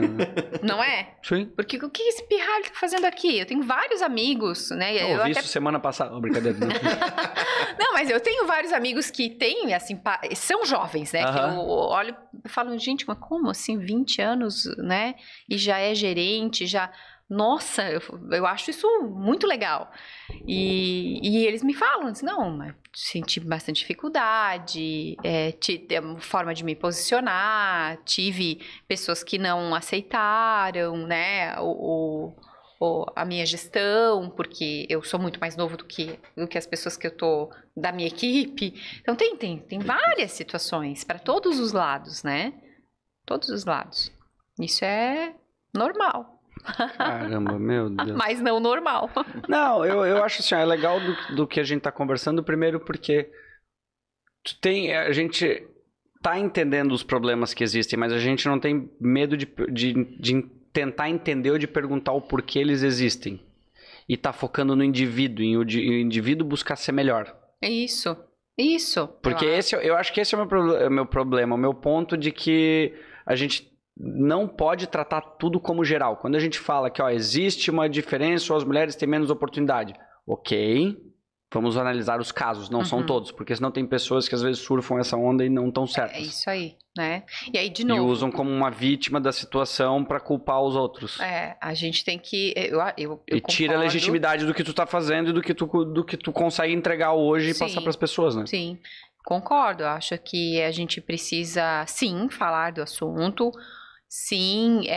Não é?
Sim.
Porque o que esse pirralho tá fazendo aqui? Eu tenho vários amigos, né?
Eu ouvi isso semana passada. Oh, brincadeira.
Não, mas eu tenho vários amigos que têm, assim, são jovens, né? Que eu olho e falo, gente, mas como assim, 20 anos, né? E já é gerente, já... Nossa, eu acho isso muito legal. E eles me falam, assim, não, mas senti bastante dificuldade, forma de me posicionar, tive pessoas que não aceitaram, né, a minha gestão, porque eu sou muito mais novo do que as pessoas que eu tô da minha equipe. Então tem várias situações para todos os lados, né? Todos os lados. Isso é normal.
Caramba, meu Deus.
Mas não normal.
Não, eu acho assim, é legal do que a gente tá conversando, primeiro porque a gente tá entendendo os problemas que existem, mas a gente não tem medo de tentar entender ou de perguntar o porquê eles existem. E tá focando no indivíduo, em o indivíduo buscar ser melhor.
Isso.
Porque eu acho que esse é o meu problema, o meu ponto de que a gente não pode tratar tudo como geral. Quando a gente fala que existe uma diferença ou as mulheres têm menos oportunidade, ok, vamos analisar os casos, não são todos, porque senão tem pessoas que às vezes surfam essa onda e não estão certas.
É isso aí, né? E aí, de novo...
E usam como uma vítima da situação para culpar os outros.
A gente tem que... Eu
e tira a legitimidade do que tu tá fazendo e do que tu consegue entregar hoje e passar para as pessoas, né?
Sim, concordo. Eu acho que a gente precisa, sim, falar do assunto, sim,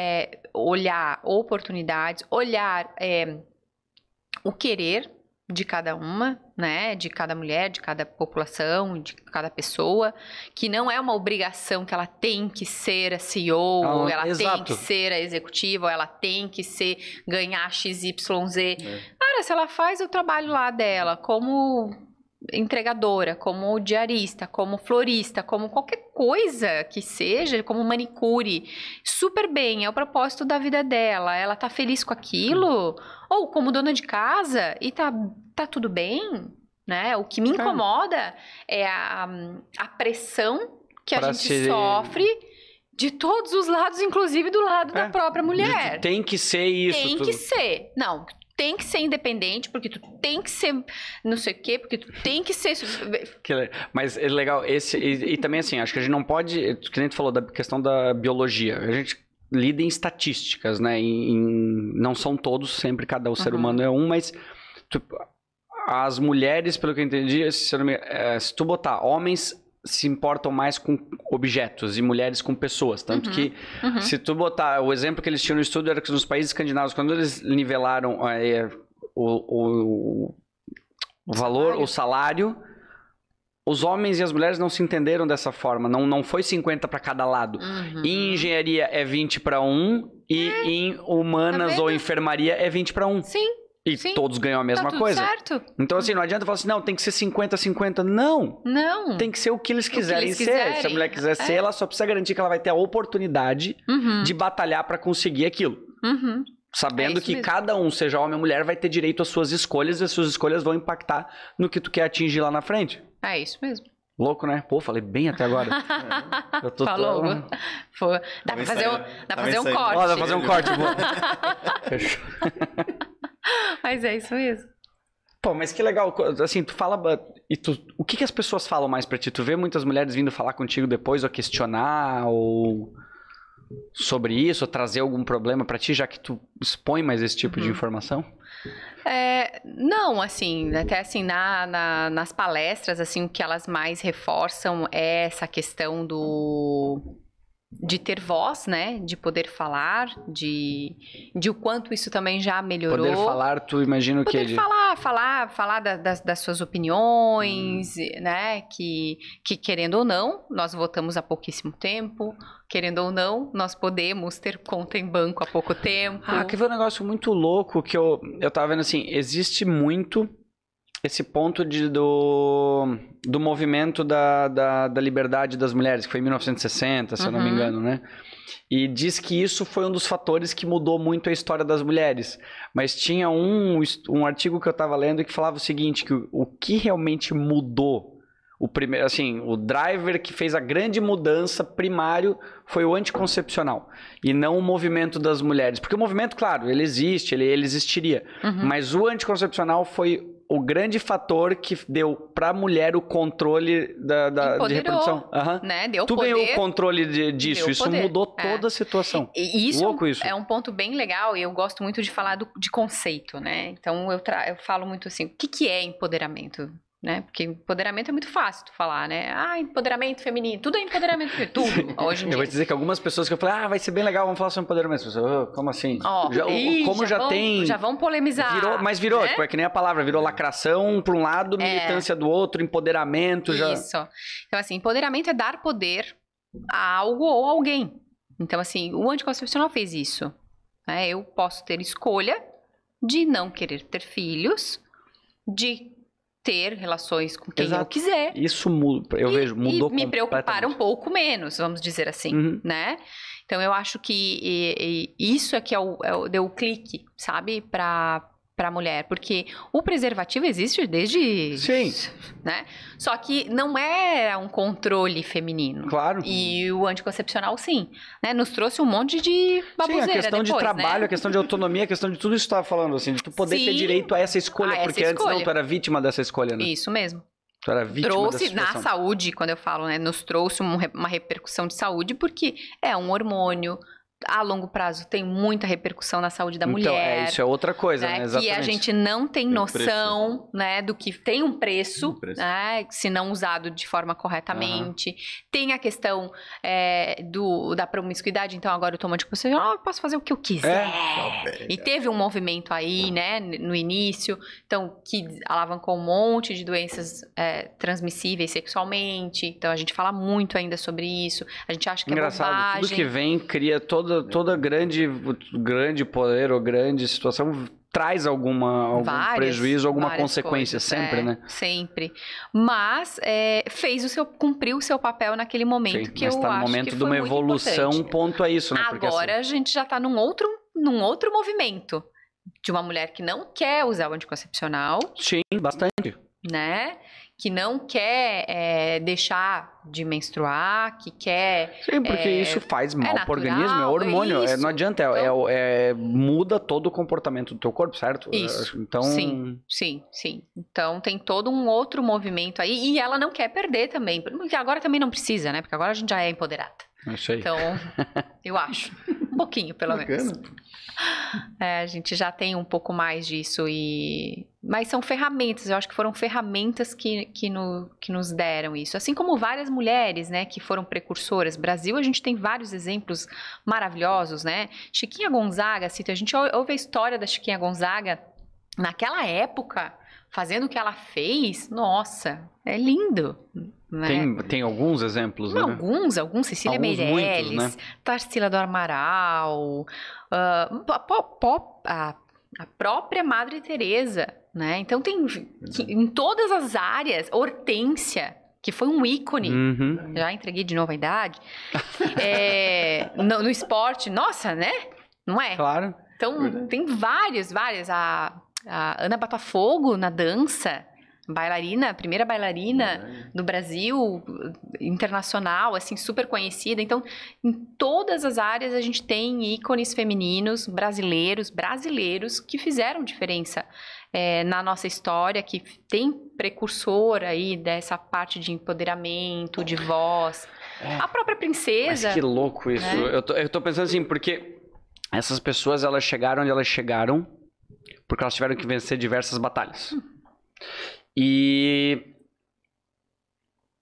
olhar oportunidades, olhar o querer de cada uma, né, de cada mulher, de cada população, de cada pessoa, que não é uma obrigação que ela tem que ser a CEO, ou ela tem que ser a executiva, ou ela tem que ganhar XYZ. Cara, se ela faz o trabalho lá dela como entregadora, como diarista, como florista, como qualquer coisa que seja, como manicure, super bem, é o propósito da vida dela, ela tá feliz com aquilo, ou como dona de casa e tá tudo bem, né? O que me incomoda é a pressão que a gente sofre de todos os lados, inclusive do lado da própria mulher.
Tem que ser isso.
Tem que ser. Não, tem que ser independente, porque tu tem que ser não sei o quê, porque tu tem que ser...
Mas é legal, e também assim, acho que a gente não pode, que nem tu falou da questão da biologia, a gente lida em estatísticas, né, não são todos, sempre cada ser humano é um, mas as mulheres, pelo que eu entendi, se tu botar homens se importam mais com objetos e mulheres com pessoas. Tanto que, se tu botar... O exemplo que eles tinham no estudo era que nos países escandinavos, quando eles nivelaram o valor, o salário, os homens e as mulheres não se entenderam dessa forma. Não foi 50 para cada lado. Em engenharia é 20 para 1 e em humanas ou enfermaria é 20 para 1.
Sim.
E todos ganham a mesma coisa.
Certo.
Então, assim, não adianta falar assim, não, tem que ser 50-50. Não.
Não.
Tem que ser o que eles quiserem ser. Se a mulher quiser ser, ela só precisa garantir que ela vai ter a oportunidade de batalhar para conseguir aquilo. Sabendo que
mesmo.
Cada um, seja homem ou mulher, vai ter direito às suas escolhas e as suas escolhas vão impactar no que tu quer atingir lá na frente.
É isso mesmo.
Louco, né? Pô, falei bem até agora.
Falou. Dá pra fazer um corte.
Dá pra fazer um corte. Fechou.
Mas é isso mesmo.
Pô, mas que legal. Assim, tu fala... o que as pessoas falam mais pra ti? Tu vê muitas mulheres vindo falar contigo depois, ou questionar, ou... sobre isso, ou trazer algum problema pra ti, já que tu expõe mais esse tipo de informação?
Não, assim, até assim, nas palestras, assim, o que elas mais reforçam é essa questão de ter voz, né, de poder falar, de o quanto isso também já melhorou.
Poder falar, tu imagina o quê?
Poder falar, falar das suas opiniões, né? Que querendo ou não, nós votamos há pouquíssimo tempo. Querendo ou não, nós podemos ter conta em banco há pouco tempo.
Que foi um negócio muito louco que eu tava vendo assim, existe muito esse ponto do movimento da liberdade das mulheres, que foi em 1960, se eu não me engano, né? E diz que isso foi um dos fatores que mudou muito a história das mulheres. Mas tinha um artigo que eu estava lendo que falava o seguinte, que o que realmente mudou, o driver que fez a grande mudança primário foi o anticoncepcional e não o movimento das mulheres. Porque o movimento, claro, ele existe, ele existiria. Mas o anticoncepcional foi o grande fator que deu para a mulher o controle de reprodução.
Né? Deu
tu
poder,
ganhou o controle disso. Isso
poder.
Mudou toda a situação.
E isso,
louco isso
é um ponto bem legal e eu gosto muito de falar de conceito, né? Então eu falo muito assim, o que é empoderamento? Né? Porque empoderamento é muito fácil tu falar, né? Empoderamento feminino, tudo é empoderamento feminino, tudo, hoje em dia.
Eu vou te dizer que algumas pessoas que eu falei, vai ser bem legal, vamos falar sobre empoderamento. Como assim?
Já vão polemizar.
Virou,
né?
tipo, é que nem a palavra, virou lacração para um lado, militância do outro, empoderamento.
Isso. Então, assim, empoderamento é dar poder a algo ou alguém. Então, assim, o anticoncepcional fez isso. Né? Eu posso ter escolha de não querer ter filhos, de ter relações com quem eu quiser.
Isso muda, vejo, mudou
me preocupar um pouco menos, vamos dizer assim, né? Então, eu acho que isso é que deu o clique, sabe? Pra mulher, porque o preservativo existe desde...
Sim.
Né? Só que não é um controle feminino.
Claro.
E o anticoncepcional, sim. Né? Nos trouxe um monte de baboseira.
Sim, a questão
depois,
de trabalho,
né?
a questão de autonomia, a questão de tudo isso que tu estava falando, assim, de tu poder ter direito a essa escolha, porque antes não, tu era vítima dessa escolha, né?
Isso mesmo.
Tu era vítima
trouxe na saúde, quando eu falo, né? Nos trouxe uma repercussão de saúde, porque é um hormônio... A longo prazo tem muita repercussão na saúde da mulher.
Isso é outra coisa, né?
Exatamente. Que a gente não tem noção, né, do que tem um preço, né, se não usado de forma corretamente. Tem a questão da promiscuidade, então agora eu tomo anticoncepcional, eu posso fazer o que eu quiser. E teve um movimento aí, né, no início, então, que alavancou um monte de doenças transmissíveis sexualmente. Então, a gente fala muito ainda sobre isso. A gente acha que é bobagem.
Tudo que vem cria toda grande poder ou grande situação traz algum prejuízo, alguma consequência, sempre, né?
Sempre. Mas cumpriu o seu papel naquele momento.
Sim,
que eu
tá no
acho
momento
que
de
foi
uma
muito
evolução,
importante.
ponto a isso, né?
Porque, agora a gente já tá num outro movimento de uma mulher que não quer usar o anticoncepcional.
Sim, bastante.
Né? Que não quer deixar de menstruar, que quer...
Sim, porque isso faz mal
natural,
pro organismo, é hormônio, não adianta, muda todo o comportamento do teu corpo, certo?
Isso,
então...
sim. Então tem todo um outro movimento aí, e ela não quer perder também, porque agora também não precisa, né? Porque agora a gente já é empoderada.
Isso aí.
Então, eu acho, um pouquinho pelo menos. A gente já tem um pouco mais disso mas são ferramentas, eu acho que foram ferramentas que nos deram isso. Assim como várias mulheres, né, que foram precursoras. Brasil, a gente tem vários exemplos maravilhosos, né? Chiquinha Gonzaga, a gente ouve a história da Chiquinha Gonzaga naquela época, fazendo o que ela fez. Nossa, é lindo. Né?
Tem alguns exemplos, né?
Alguns, Cecília Meirelles, muitos, né? Tarsila do Amaral, a própria Madre Teresa, né? Então tem em todas as áreas, Hortência, que foi um ícone, já entreguei de novo a idade, no esporte, nossa, né? Não é?
Claro.
Então tem várias, a Ana Botafogo na dança, primeira bailarina do Brasil, internacional, assim, super conhecida. Então, em todas as áreas a gente tem ícones femininos brasileiros que fizeram diferença na nossa história, que tem precursor aí dessa parte de empoderamento, de voz. A própria princesa.
Mas que louco isso. Né? Eu tô pensando assim, porque essas pessoas, elas chegaram onde elas chegaram porque elas tiveram que vencer diversas batalhas. E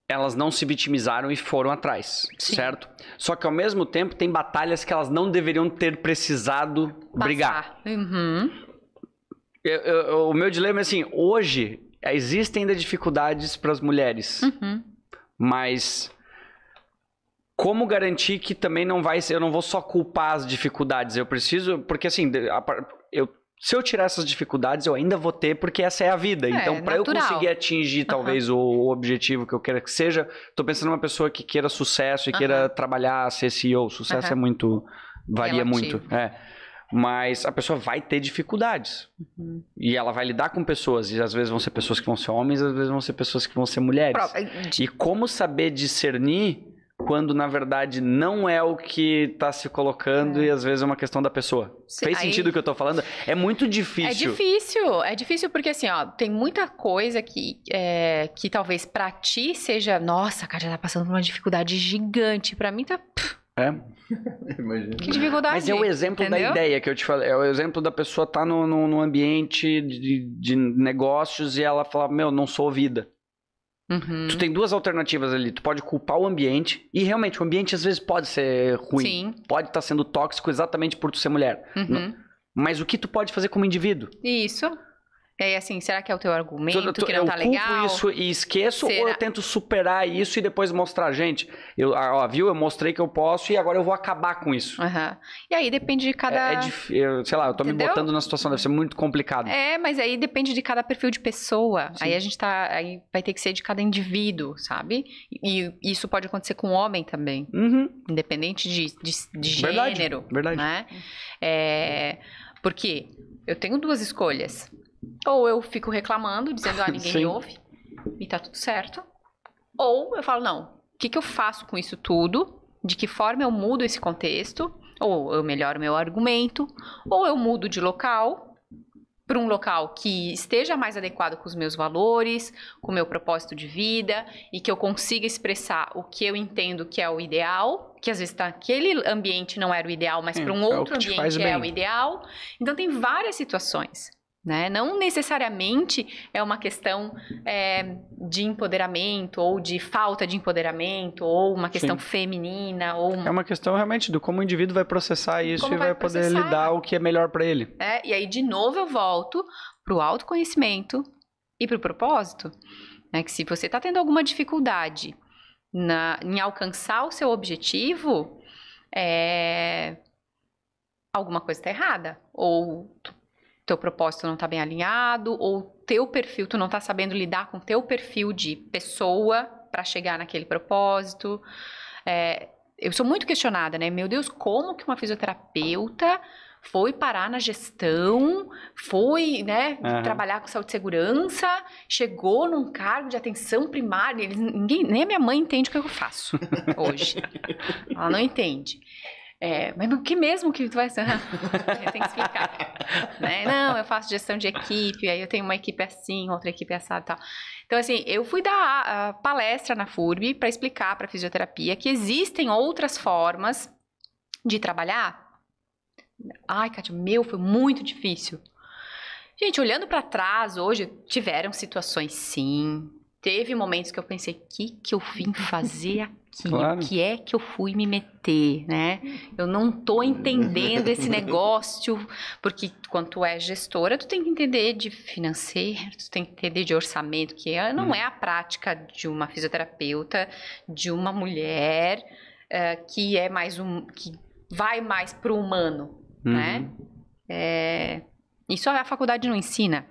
elas não se vitimizaram e foram atrás, certo? Só que ao mesmo tempo tem batalhas que elas não deveriam ter precisado brigar. O meu dilema é assim, hoje existem ainda dificuldades para as mulheres, mas como garantir que também não vai ser, eu não vou só culpar as dificuldades, eu preciso, porque assim, se eu tirar essas dificuldades, eu ainda vou ter, porque essa é a vida. Então, para eu conseguir atingir, talvez, o objetivo que eu queira que seja, tô pensando numa pessoa que queira sucesso e queira trabalhar, ser CEO. Sucesso é muito... varia muito. Mas a pessoa vai ter dificuldades. E ela vai lidar com pessoas. E às vezes vão ser pessoas que vão ser homens, às vezes vão ser pessoas que vão ser mulheres. E como saber discernir quando, na verdade, não é o que está se colocando e, às vezes, é uma questão da pessoa. Fez sentido o que eu tô falando? É muito difícil.
É difícil porque, assim, ó, tem muita coisa que talvez pra ti seja... Nossa, a cara já tá passando por uma dificuldade gigante. Pra mim, tá...
Imagina.
Que dificuldade.
Mas é o exemplo da ideia que eu te falei. É o exemplo da pessoa estar num ambiente de negócios e ela falar, não sou ouvida. Tu tem duas alternativas ali. Tu pode culpar o ambiente. E realmente, o ambiente às vezes pode ser ruim.
Sim.
Pode estar sendo tóxico exatamente por tu ser mulher. Mas o que tu pode fazer como indivíduo?
Isso. E aí, assim, será que é o teu argumento que não tá legal?
Eu culpo isso e esqueço, ou eu tento superar isso e depois mostrar, gente, viu? Eu mostrei que eu posso e agora eu vou acabar com isso.
E aí depende de cada...
sei lá, eu tô me botando na situação, deve ser muito complicado.
Mas aí depende de cada perfil de pessoa. Sim. Aí a gente aí vai ter que ser de cada indivíduo, sabe? E isso pode acontecer com o homem também. Independente de gênero.
Verdade.
Né? Porque eu tenho duas escolhas. Ou eu fico reclamando, dizendo, ninguém me ouve, e tá tudo certo. Ou eu falo, não, o que eu faço com isso tudo? De que forma eu mudo esse contexto? Ou eu melhoro meu argumento? Ou eu mudo de local para um local que esteja mais adequado com os meus valores, com o meu propósito de vida, e que eu consiga expressar o que eu entendo que é o ideal, que às vezes aquele ambiente não era o ideal, mas para um outro ambiente é o ideal. Então tem várias situações. Né? Não necessariamente é uma questão de empoderamento ou de falta de empoderamento ou uma questão feminina ou
é uma questão realmente do como o indivíduo vai processar isso e vai poder lidar o que é melhor para ele.
E aí de novo eu volto pro autoconhecimento e pro propósito, né? Que se você está tendo alguma dificuldade em alcançar o seu objetivo, alguma coisa está errada, ou teu propósito não está bem alinhado, ou teu perfil, tu não está sabendo lidar com teu perfil de pessoa para chegar naquele propósito. Eu sou muito questionada, né? Meu Deus, como que uma fisioterapeuta foi parar na gestão, foi, né, trabalhar com saúde e segurança, chegou num cargo de atenção primária, nem a minha mãe entende o que eu faço hoje. Ela não entende. Mas o que mesmo que tu vai ser? Eu tenho que explicar. Né? Não, eu faço gestão de equipe, aí eu tenho uma equipe assim, outra equipe assada e tal. Então, assim, eu fui dar a palestra na FURB para explicar para a fisioterapia que existem outras formas de trabalhar. Ai, Kátia, foi muito difícil. Gente, olhando para trás, hoje, tiveram situações, sim. Teve momentos que eu pensei, o que eu vim fazer aqui? Claro. O que é que eu fui me meter, né? Eu não tô entendendo esse negócio, porque quando tu é gestora, tu tem que entender de financeiro, tu tem que entender de orçamento, que não é a prática de uma fisioterapeuta, de uma mulher que é mais que vai mais pro humano, né? Isso a faculdade não ensina.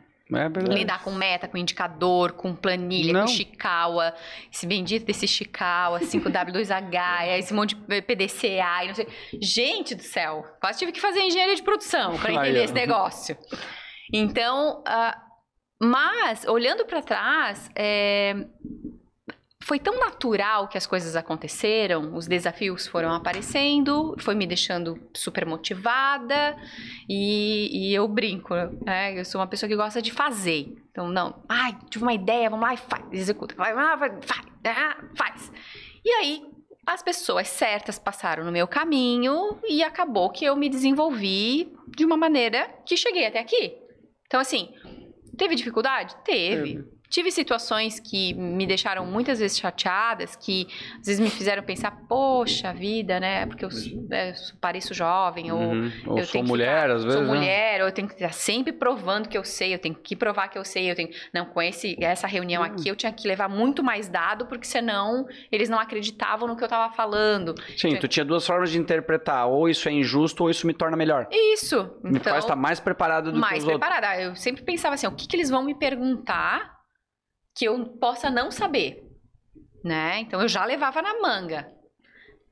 Lidar com meta, com indicador, com planilha, com Chikawa, esse bendito desse Chikawa, 5W2H, esse monte de PDCA, e não sei. Gente do céu, quase tive que fazer engenharia de produção para entender esse negócio. Então, mas olhando para trás, foi tão natural que as coisas aconteceram, os desafios foram aparecendo, foi me deixando super motivada e eu brinco, né? Eu sou uma pessoa que gosta de fazer. Então, não, tive uma ideia, vamos lá e faz, executa, faz. E aí, as pessoas certas passaram no meu caminho e acabou que eu me desenvolvi de uma maneira que cheguei até aqui. Então, assim, teve dificuldade? Teve. Tive situações que me deixaram muitas vezes chateadas, que às vezes me fizeram pensar, poxa vida, né? Porque eu pareço jovem, ou eu
sou mulher, às vezes.
Sou mulher, ou eu tenho que estar sempre provando que eu sei, eu tenho que provar que eu sei, eu tenho. Não, com essa reunião aqui eu tinha que levar muito mais dado, porque senão eles não acreditavam no que eu estava falando.
Sim, tu tinha duas formas de interpretar, ou isso é injusto, ou isso me torna melhor.
Isso.
Me faz estar mais preparado do que os outros.
Mais preparada. Eu sempre pensava assim, o que eles vão me perguntar que eu possa não saber, né? Então, eu já levava na manga.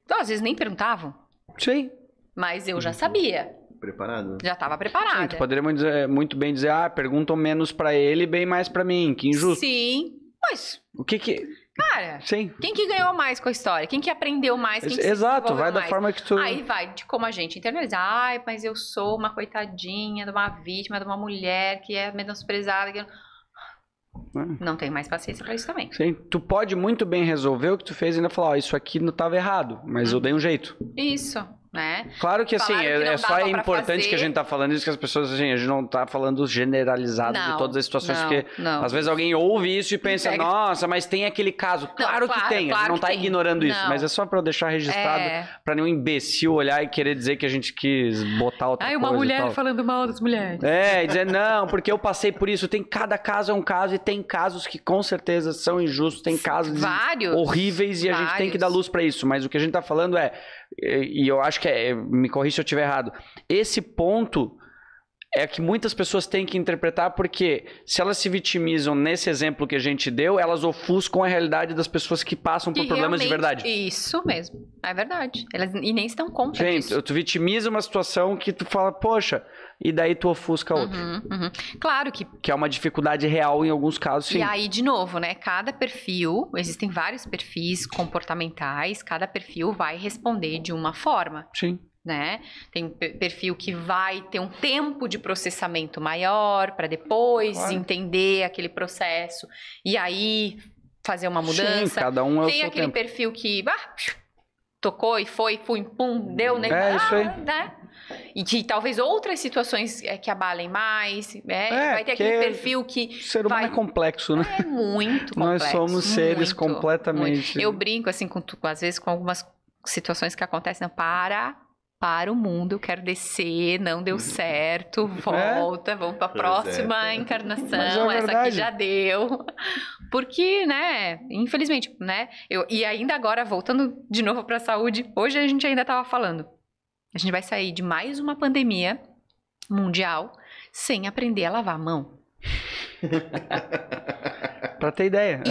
Então, às vezes nem perguntavam.
Sim.
Mas eu já sabia.
Preparado.
Já estava preparada.
Sim, tu poderia muito bem dizer, perguntam menos pra ele e bem mais pra mim, que injusto.
Sim, mas...
O que...
Cara,
sim.
Quem que ganhou mais com a história? Quem que aprendeu mais? Quem que
Exato, vai
mais?
Da forma que tu...
Aí vai de como a gente internaliza. Ai, mas eu sou uma coitadinha de uma vítima, de uma mulher que é menosprezada. Que... Não tem mais paciência pra isso também.
Sim, tu pode muito bem resolver o que tu fez e ainda falar, isso aqui não estava errado, mas eu dei um jeito.
Isso, né?
Claro que assim,
que
só é importante que a gente tá falando isso, que as pessoas, assim, a gente não tá falando generalizado de todas as situações, porque às vezes alguém ouve isso e pensa, nossa, mas tem aquele caso. Claro que tem, a gente não tá ignorando isso, mas é só pra eu deixar registrado, pra nenhum imbecil olhar e querer dizer que a gente quis botar outra coisa.
Uma mulher falando mal das mulheres.
E dizer, não, porque eu passei por isso. Cada caso é um caso e tem casos que com certeza são injustos, tem casos horríveis e a gente tem que dar luz pra isso. Mas o que a gente tá falando e eu acho que me corrija se eu estiver errado, esse ponto é que muitas pessoas têm que interpretar, porque se elas se vitimizam nesse exemplo que a gente deu, elas ofuscam a realidade das pessoas que passam por problemas de verdade.
Isso mesmo, é verdade. Elas e nem estão contra disso.
Gente, tu vitimiza uma situação que tu fala, poxa, e daí tu ofusca outra.
Claro que
é uma dificuldade real em alguns casos, sim.
E aí, de novo, né, cada perfil, existem vários perfis comportamentais, cada perfil vai responder de uma forma.
Sim.
Né? Tem perfil que vai ter um tempo de processamento maior para depois entender aquele processo e aí fazer uma mudança.
Sim, cada um
tem aquele perfil que tocou e foi, pum, deu, né?
Isso aí.
Né? E que talvez outras situações que abalem mais, vai ter aquele perfil que...
O ser humano é complexo, né?
É muito complexo.
Nós somos seres completamente...
Muito. Eu brinco, assim, às vezes com algumas situações que acontecem, para o mundo, eu quero descer, não deu certo, volta, vamos para a próxima encarnação, essa aqui já deu. Porque, né, infelizmente, né, e ainda agora, voltando de novo para a saúde, hoje a gente ainda estava falando, a gente vai sair de mais uma pandemia mundial sem aprender a lavar a mão.
Para ter ideia.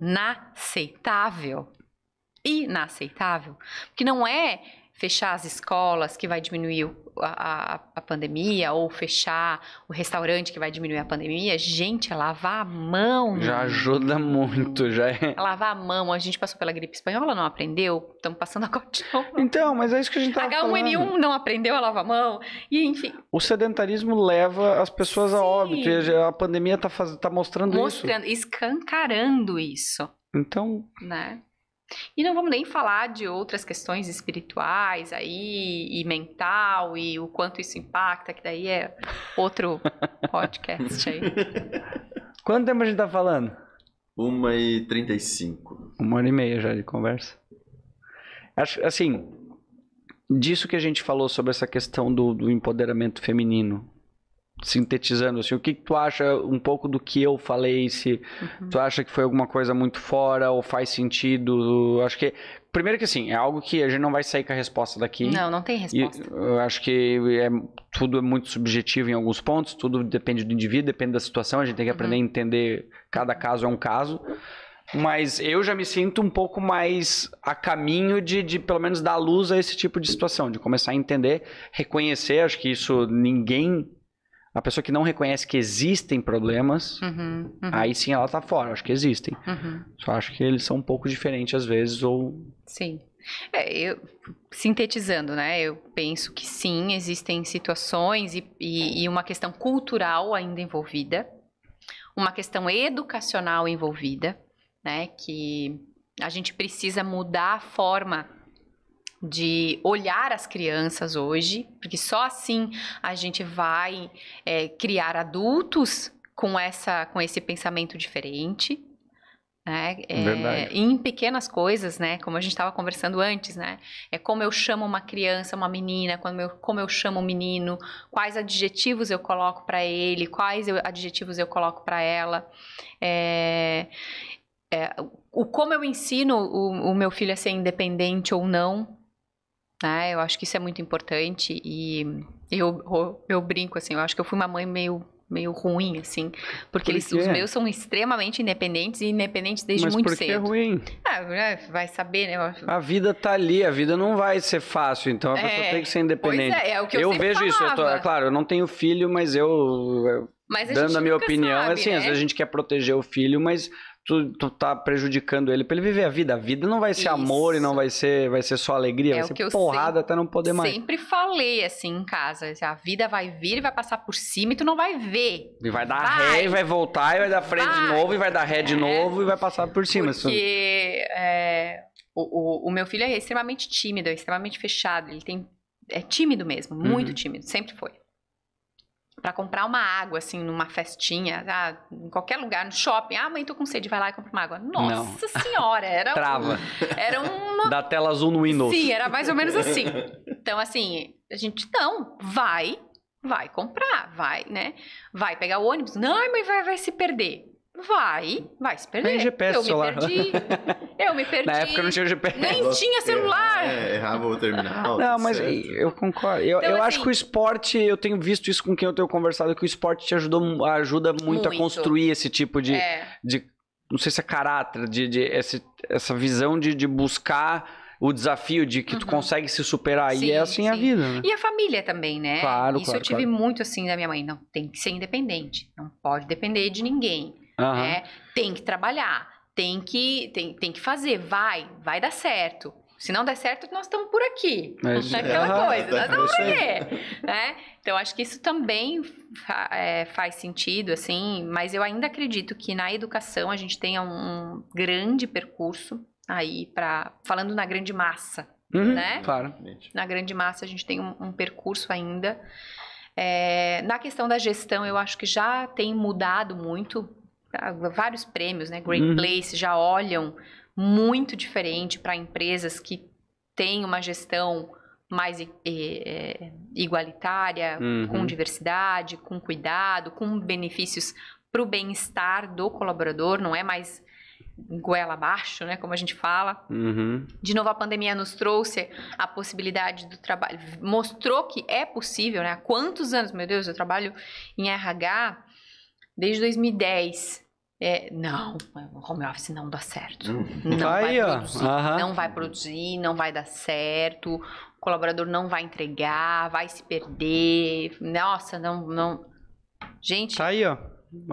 Inaceitável. Porque não é fechar as escolas que vai diminuir a pandemia, ou fechar o restaurante que vai diminuir a pandemia. Gente, é lavar a mão.
Já ajuda muito, já é.
Lavar a mão. A gente passou pela gripe espanhola, não aprendeu? Estamos passando agora de novo.
Então, mas é isso que a gente tava falando.
H1N1 não aprendeu a lavar a mão. E, enfim.
O sedentarismo leva as pessoas a óbito. E a pandemia tá mostrando isso.
Escancarando isso.
Então...
Né? E não vamos nem falar de outras questões espirituais aí, e mental, e o quanto isso impacta, que daí é outro podcast aí.
Quanto tempo a gente tá falando?
1h35.
1h30 já de conversa. Acho, assim, disso que a gente falou sobre essa questão do empoderamento feminino, sintetizando, assim, o que tu acha um pouco do que eu falei, se tu acha que foi alguma coisa muito fora ou faz sentido? Acho que, primeiro que assim, é algo que a gente não vai sair com a resposta daqui.
Não tem resposta.
Eu acho que tudo é muito subjetivo em alguns pontos, tudo depende do indivíduo, depende da situação, a gente tem que aprender a entender, cada caso é um caso. Mas eu já me sinto um pouco mais a caminho de pelo menos dar luz a esse tipo de situação, de começar a entender, reconhecer, acho que isso a pessoa que não reconhece que existem problemas, aí sim ela tá fora, acho que existem. Só acho que eles são um pouco diferentes às vezes, ou...
Sim. Sintetizando, né? Eu penso que sim, existem situações e uma questão cultural ainda envolvida, uma questão educacional envolvida, né? Que a gente precisa mudar a forma de olhar as crianças hoje, porque só assim a gente vai criar adultos com esse pensamento diferente, né?
Verdade.
Em pequenas coisas, né? Como a gente estava conversando antes, né? É como eu chamo uma criança, uma menina, como eu chamo um menino, quais adjetivos eu coloco para ele, quais adjetivos eu coloco para ela. Como eu ensino o meu filho a ser independente ou não, né? Eu acho que isso é muito importante e eu brinco, assim, eu acho que eu fui uma mãe meio ruim, assim, porque os meus são extremamente independentes e independentes desde muito cedo.
Mas por que é ruim?
Vai saber, né?
A vida tá ali, a vida não vai ser fácil, então a pessoa tem que ser independente.
Pois é o que eu sempre
vejo
falava.
isso, claro, eu não tenho filho, mas dando a minha opinião,
sabe,
assim,
né?
às vezes a gente quer proteger o filho, mas tu tá prejudicando ele pra ele viver a vida. A vida não vai ser amor e não vai ser só alegria, vai ser porrada até não poder mais.
Sempre falei assim em casa, a vida vai vir e vai passar por cima e tu não vai ver.
E vai dar ré e vai voltar e vai dar frente de novo e vai dar ré de novo e vai passar por cima.
Porque o meu filho é extremamente tímido, é extremamente fechado, é tímido mesmo, muito tímido, sempre foi. Pra comprar uma água, assim, numa festinha, em qualquer lugar, no shopping. Mãe, tô com sede, vai lá e compra uma água. Nossa Senhora, era
Trava.
Era uma...
Da tela azul no Windows.
Sim, era mais ou menos assim. Então, assim, a gente, vai comprar, vai, né? Vai pegar o ônibus. Não, mãe, vai se perder. Vai se perder.
Tem GPS celular.
Eu me perdi.
Na época não tinha GPS.
Nem tinha celular.
Errava o terminal.
Não, mas eu concordo. Eu
Então,
acho que o esporte, eu tenho visto isso com quem eu tenho conversado, que o esporte te ajuda muito a construir esse tipo de não sei se é caráter, essa visão de buscar o desafio de que tu consegue se superar.
Sim,
e é assim a vida, né?
E a família também, né?
Claro,
isso eu tive muito assim da minha mãe. Não, tem que ser independente. Não pode depender de ninguém. Né? Tem que trabalhar. Tem que fazer. Vai dar certo. Se não der certo, nós estamos por aqui. Aquela coisa. Nós estamos por aqui. Né? Então, acho que isso também faz sentido, assim. Mas eu ainda acredito que na educação a gente tenha um grande percurso aí falando na grande massa, né?
Claro.
Na grande massa a gente tem um percurso ainda. Na questão da gestão, eu acho que já tem mudado muito. Vários prêmios, né? Great Place já olham muito diferente para empresas que têm uma gestão mais igualitária, com diversidade, com cuidado, com benefícios para o bem-estar do colaborador, não é mais goela abaixo, né, como a gente fala. De novo, a pandemia nos trouxe a possibilidade do trabalho, mostrou que é possível, né? Há quantos anos, meu Deus, eu trabalho em RH desde 2010. Não, home office não dá certo. Não vai produzir, não vai dar certo, o colaborador não vai entregar, vai se perder. Nossa, não. Gente,
tá aí, ó.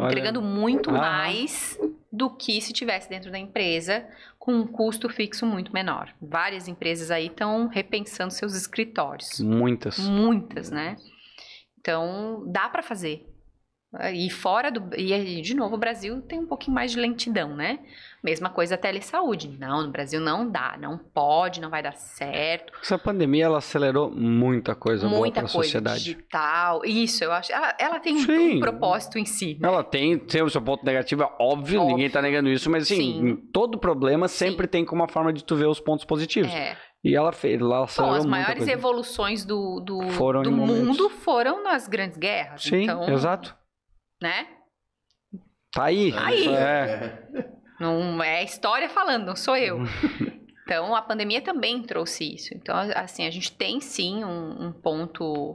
Entregando muito mais do que se tivesse dentro da empresa com um custo fixo muito menor. Várias empresas aí estão repensando seus escritórios. Muitas, né? Então, dá para fazer. E de novo, o Brasil tem um pouquinho mais de lentidão, né? Mesma coisa a telesaúde. Não, no Brasil não dá, não pode, não vai dar certo.
Essa pandemia, ela acelerou muita coisa boa para a sociedade.
Digital, isso, eu acho. Ela tem um propósito em si. Né?
Ela tem o seu ponto negativo, é óbvio, ninguém tá negando isso, mas assim, em todo problema sempre tem como uma forma de tu ver os pontos positivos. E ela acelerou
as
muita
maiores
coisa.
evoluções do mundo foram nas grandes guerras.
Sim,
então,
exato.
Né?
Tá aí.
Não é a história falando, não sou eu. Então, a pandemia também trouxe isso. Então, assim, a gente tem sim um ponto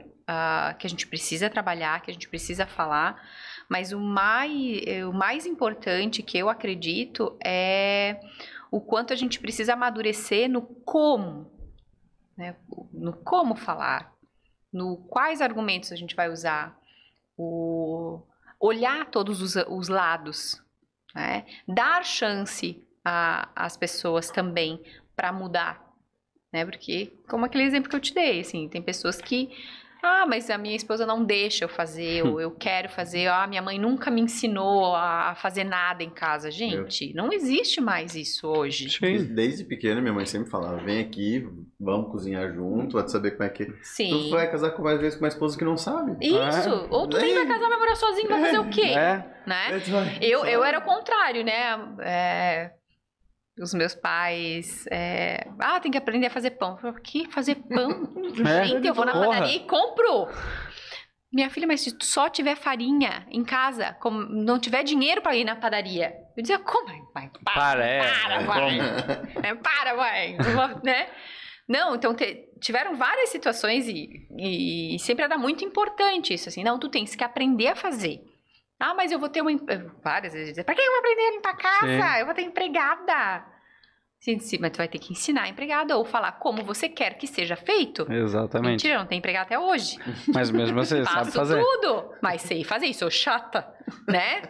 que a gente precisa trabalhar, que a gente precisa falar, mas o mais importante que eu acredito é o quanto a gente precisa amadurecer no como, né? No como falar, no quais argumentos a gente vai usar, olhar todos os lados, né? Dar chance às pessoas também para mudar, né? Porque, como aquele exemplo que eu te dei, assim, tem pessoas que Ah, mas a minha esposa não deixa eu fazer, ou eu quero fazer. Ah, minha mãe nunca me ensinou a fazer nada em casa. Gente, não existe mais isso hoje.
Desde pequena, minha mãe sempre falava, vem aqui, vamos cozinhar junto, vai saber como é que...
Sim.
Tu vai casar com mais vezes com uma esposa que não sabe.
Isso, ou tu nem vai casar, vai morar sozinho, vai fazer o quê? Né? Eu era o contrário, né? Os meus pais, tem que aprender a fazer pão. Eu falei, que fazer pão? Gente, eu vou na padaria e compro. Minha filha, mas se tu só tiver farinha em casa, não tiver dinheiro pra ir na padaria. Eu dizia, como? Mãe, para, mãe. Né? Não, então tiveram várias situações e sempre era muito importante isso, assim. Não, tu tens que aprender a fazer. Ah, mas eu vou ter várias vezes dizer, pra que eu vou aprender a limpar a casa? Sim. Eu vou ter empregada. Sim, mas tu vai ter que ensinar a empregada ou falar como você quer que seja feito.
Exatamente.
Mentira, não tem empregada até hoje.
Mas mesmo você sabe fazer.
Faço tudo, mas sei fazer isso, sou chata, né?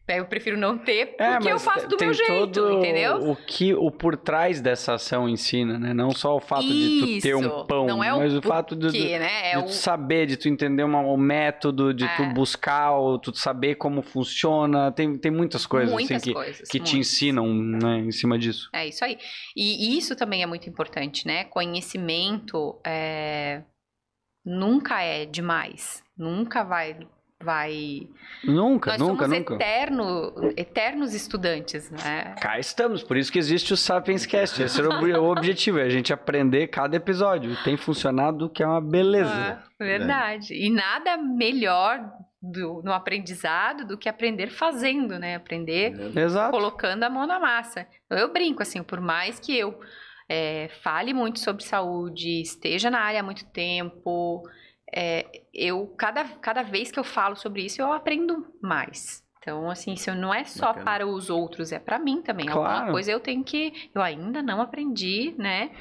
Eu prefiro não ter, porque eu faço do meu jeito, entendeu?
O por trás dessa ação ensina, né? Não só o fato de tu ter um pão,
não é
mas o fato de tu saber, de tu entender o método, de tu buscar, tu saber como funciona. Tem muitas coisas, que te ensinam, né, em cima disso.
É isso aí. E isso também é muito importante, né? Conhecimento nunca é demais. Nunca vai...
Nunca.
Nós somos eternos estudantes, né?
Cá estamos, por isso que existe o Sapiens Cast. Esse é o objetivo, é a gente aprender cada episódio. E tem funcionado, que é uma beleza.
Verdade. E nada melhor no aprendizado do que aprender fazendo, né? Aprender colocando a mão na massa. Então, eu brinco, assim, por mais que eu fale muito sobre saúde, esteja na área há muito tempo... cada vez que eu falo sobre isso, eu aprendo mais. Então, assim, isso não é só para os outros, é para mim também. Claro. Alguma coisa eu ainda não aprendi, né?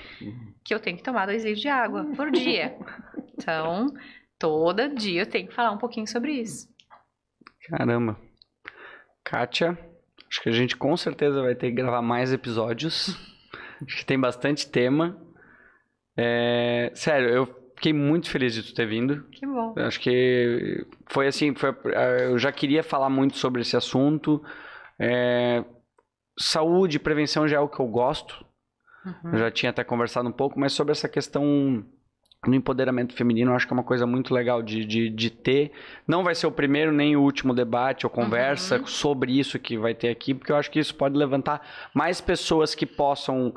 Que eu tenho que tomar 2 litros de água por dia. Então, todo dia eu tenho que falar um pouquinho sobre isso.
Caramba. Kátia, acho que a gente com certeza vai ter que gravar mais episódios. Acho que tem bastante tema. Sério, eu fiquei muito feliz de tu ter vindo.
Que bom.
Acho que foi assim, eu já queria falar muito sobre esse assunto. Saúde e prevenção já é o que eu gosto. Eu já tinha até conversado um pouco, mas sobre essa questão do empoderamento feminino, eu acho que é uma coisa muito legal de ter. Não vai ser o primeiro nem o último debate ou conversa sobre isso que vai ter aqui, porque eu acho que isso pode levantar mais pessoas que possam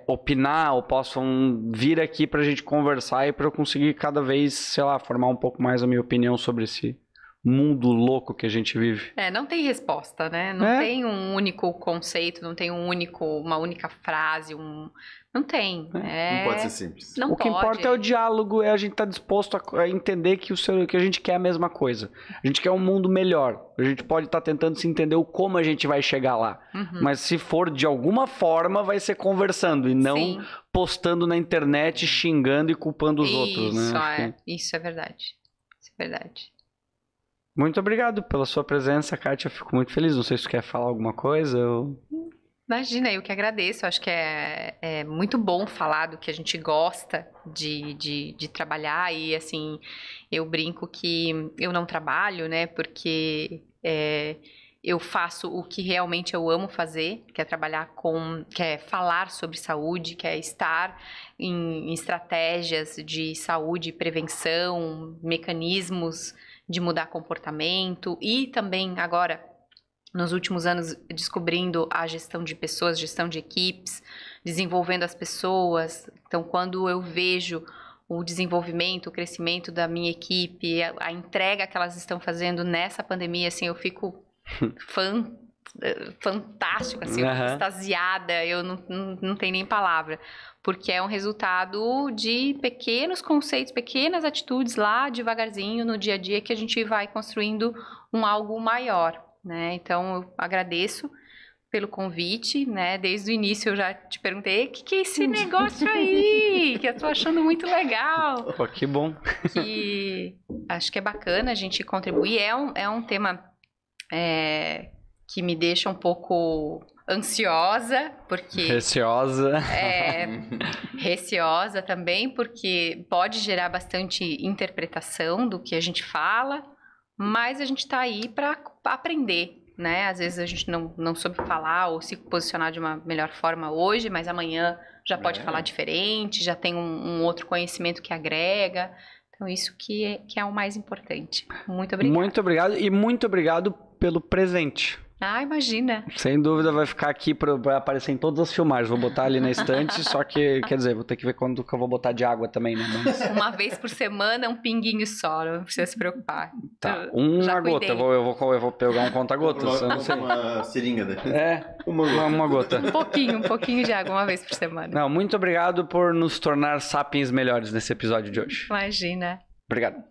opinar ou possam vir aqui pra gente conversar e pra eu conseguir cada vez, sei lá, formar um pouco mais a minha opinião sobre esse mundo louco que a gente vive.
Não tem resposta, né? Não tem um único conceito, não tem uma única frase, não tem.
Não pode ser simples.
O que importa é o diálogo, a gente estar disposto a entender que a gente quer a mesma coisa. A gente quer um mundo melhor. A gente pode estar tentando se entender como a gente vai chegar lá. Mas se for de alguma forma, vai ser conversando e não postando na internet, xingando e culpando os outros, né?
Isso é verdade. Isso é verdade.
Muito obrigado pela sua presença, Kátia. Fico muito feliz. Não sei se tu quer falar alguma coisa.
Imagina, eu que agradeço. Eu acho que é muito bom falar do que a gente gosta de trabalhar. E, assim, eu brinco que eu não trabalho, né? Porque eu faço o que realmente eu amo fazer, que é que é falar sobre saúde, que é estar em estratégias de saúde e prevenção, mecanismos de mudar comportamento e também agora, nos últimos anos, descobrindo a gestão de pessoas, gestão de equipes, desenvolvendo as pessoas. Então, quando eu vejo o desenvolvimento, o crescimento da minha equipe, a entrega que elas estão fazendo nessa pandemia, assim, eu fico fantástico, assim, eu fico extasiada, eu não tenho nem palavra. Porque é um resultado de pequenos conceitos, pequenas atitudes lá, devagarzinho, no dia a dia, que a gente vai construindo algo maior, né? Então, eu agradeço pelo convite, né? Desde o início eu já te perguntei, o que é esse negócio aí? Que eu tô achando muito legal.
Pô, que bom.
Que acho que é bacana a gente contribuir. É um tema que me deixa um pouco ansiosa, porque...
Receosa.
Receosa também, porque pode gerar bastante interpretação do que a gente fala, mas a gente tá aí para aprender, né? Às vezes a gente não soube falar ou se posicionar de uma melhor forma hoje, mas amanhã já pode falar diferente, já tem um outro conhecimento que agrega. Então, isso que é o mais importante. Muito obrigada.
Muito obrigado e muito obrigado pelo presente.
Ah, imagina.
Sem dúvida vai ficar aqui para aparecer em todas as filmagens. Vou botar ali na estante, só que, quer dizer, vou ter que ver quando que eu vou botar de água também, né? Mas...
Uma vez por semana, um pinguinho só, não precisa se preocupar.
Tá, uma gota. Eu vou pegar um conta-gotas.
Uma seringa daqui.
Uma gota.
Um pouquinho de água uma vez por semana.
Não, muito obrigado por nos tornar sapiens melhores nesse episódio de hoje.
Imagina.
Obrigado.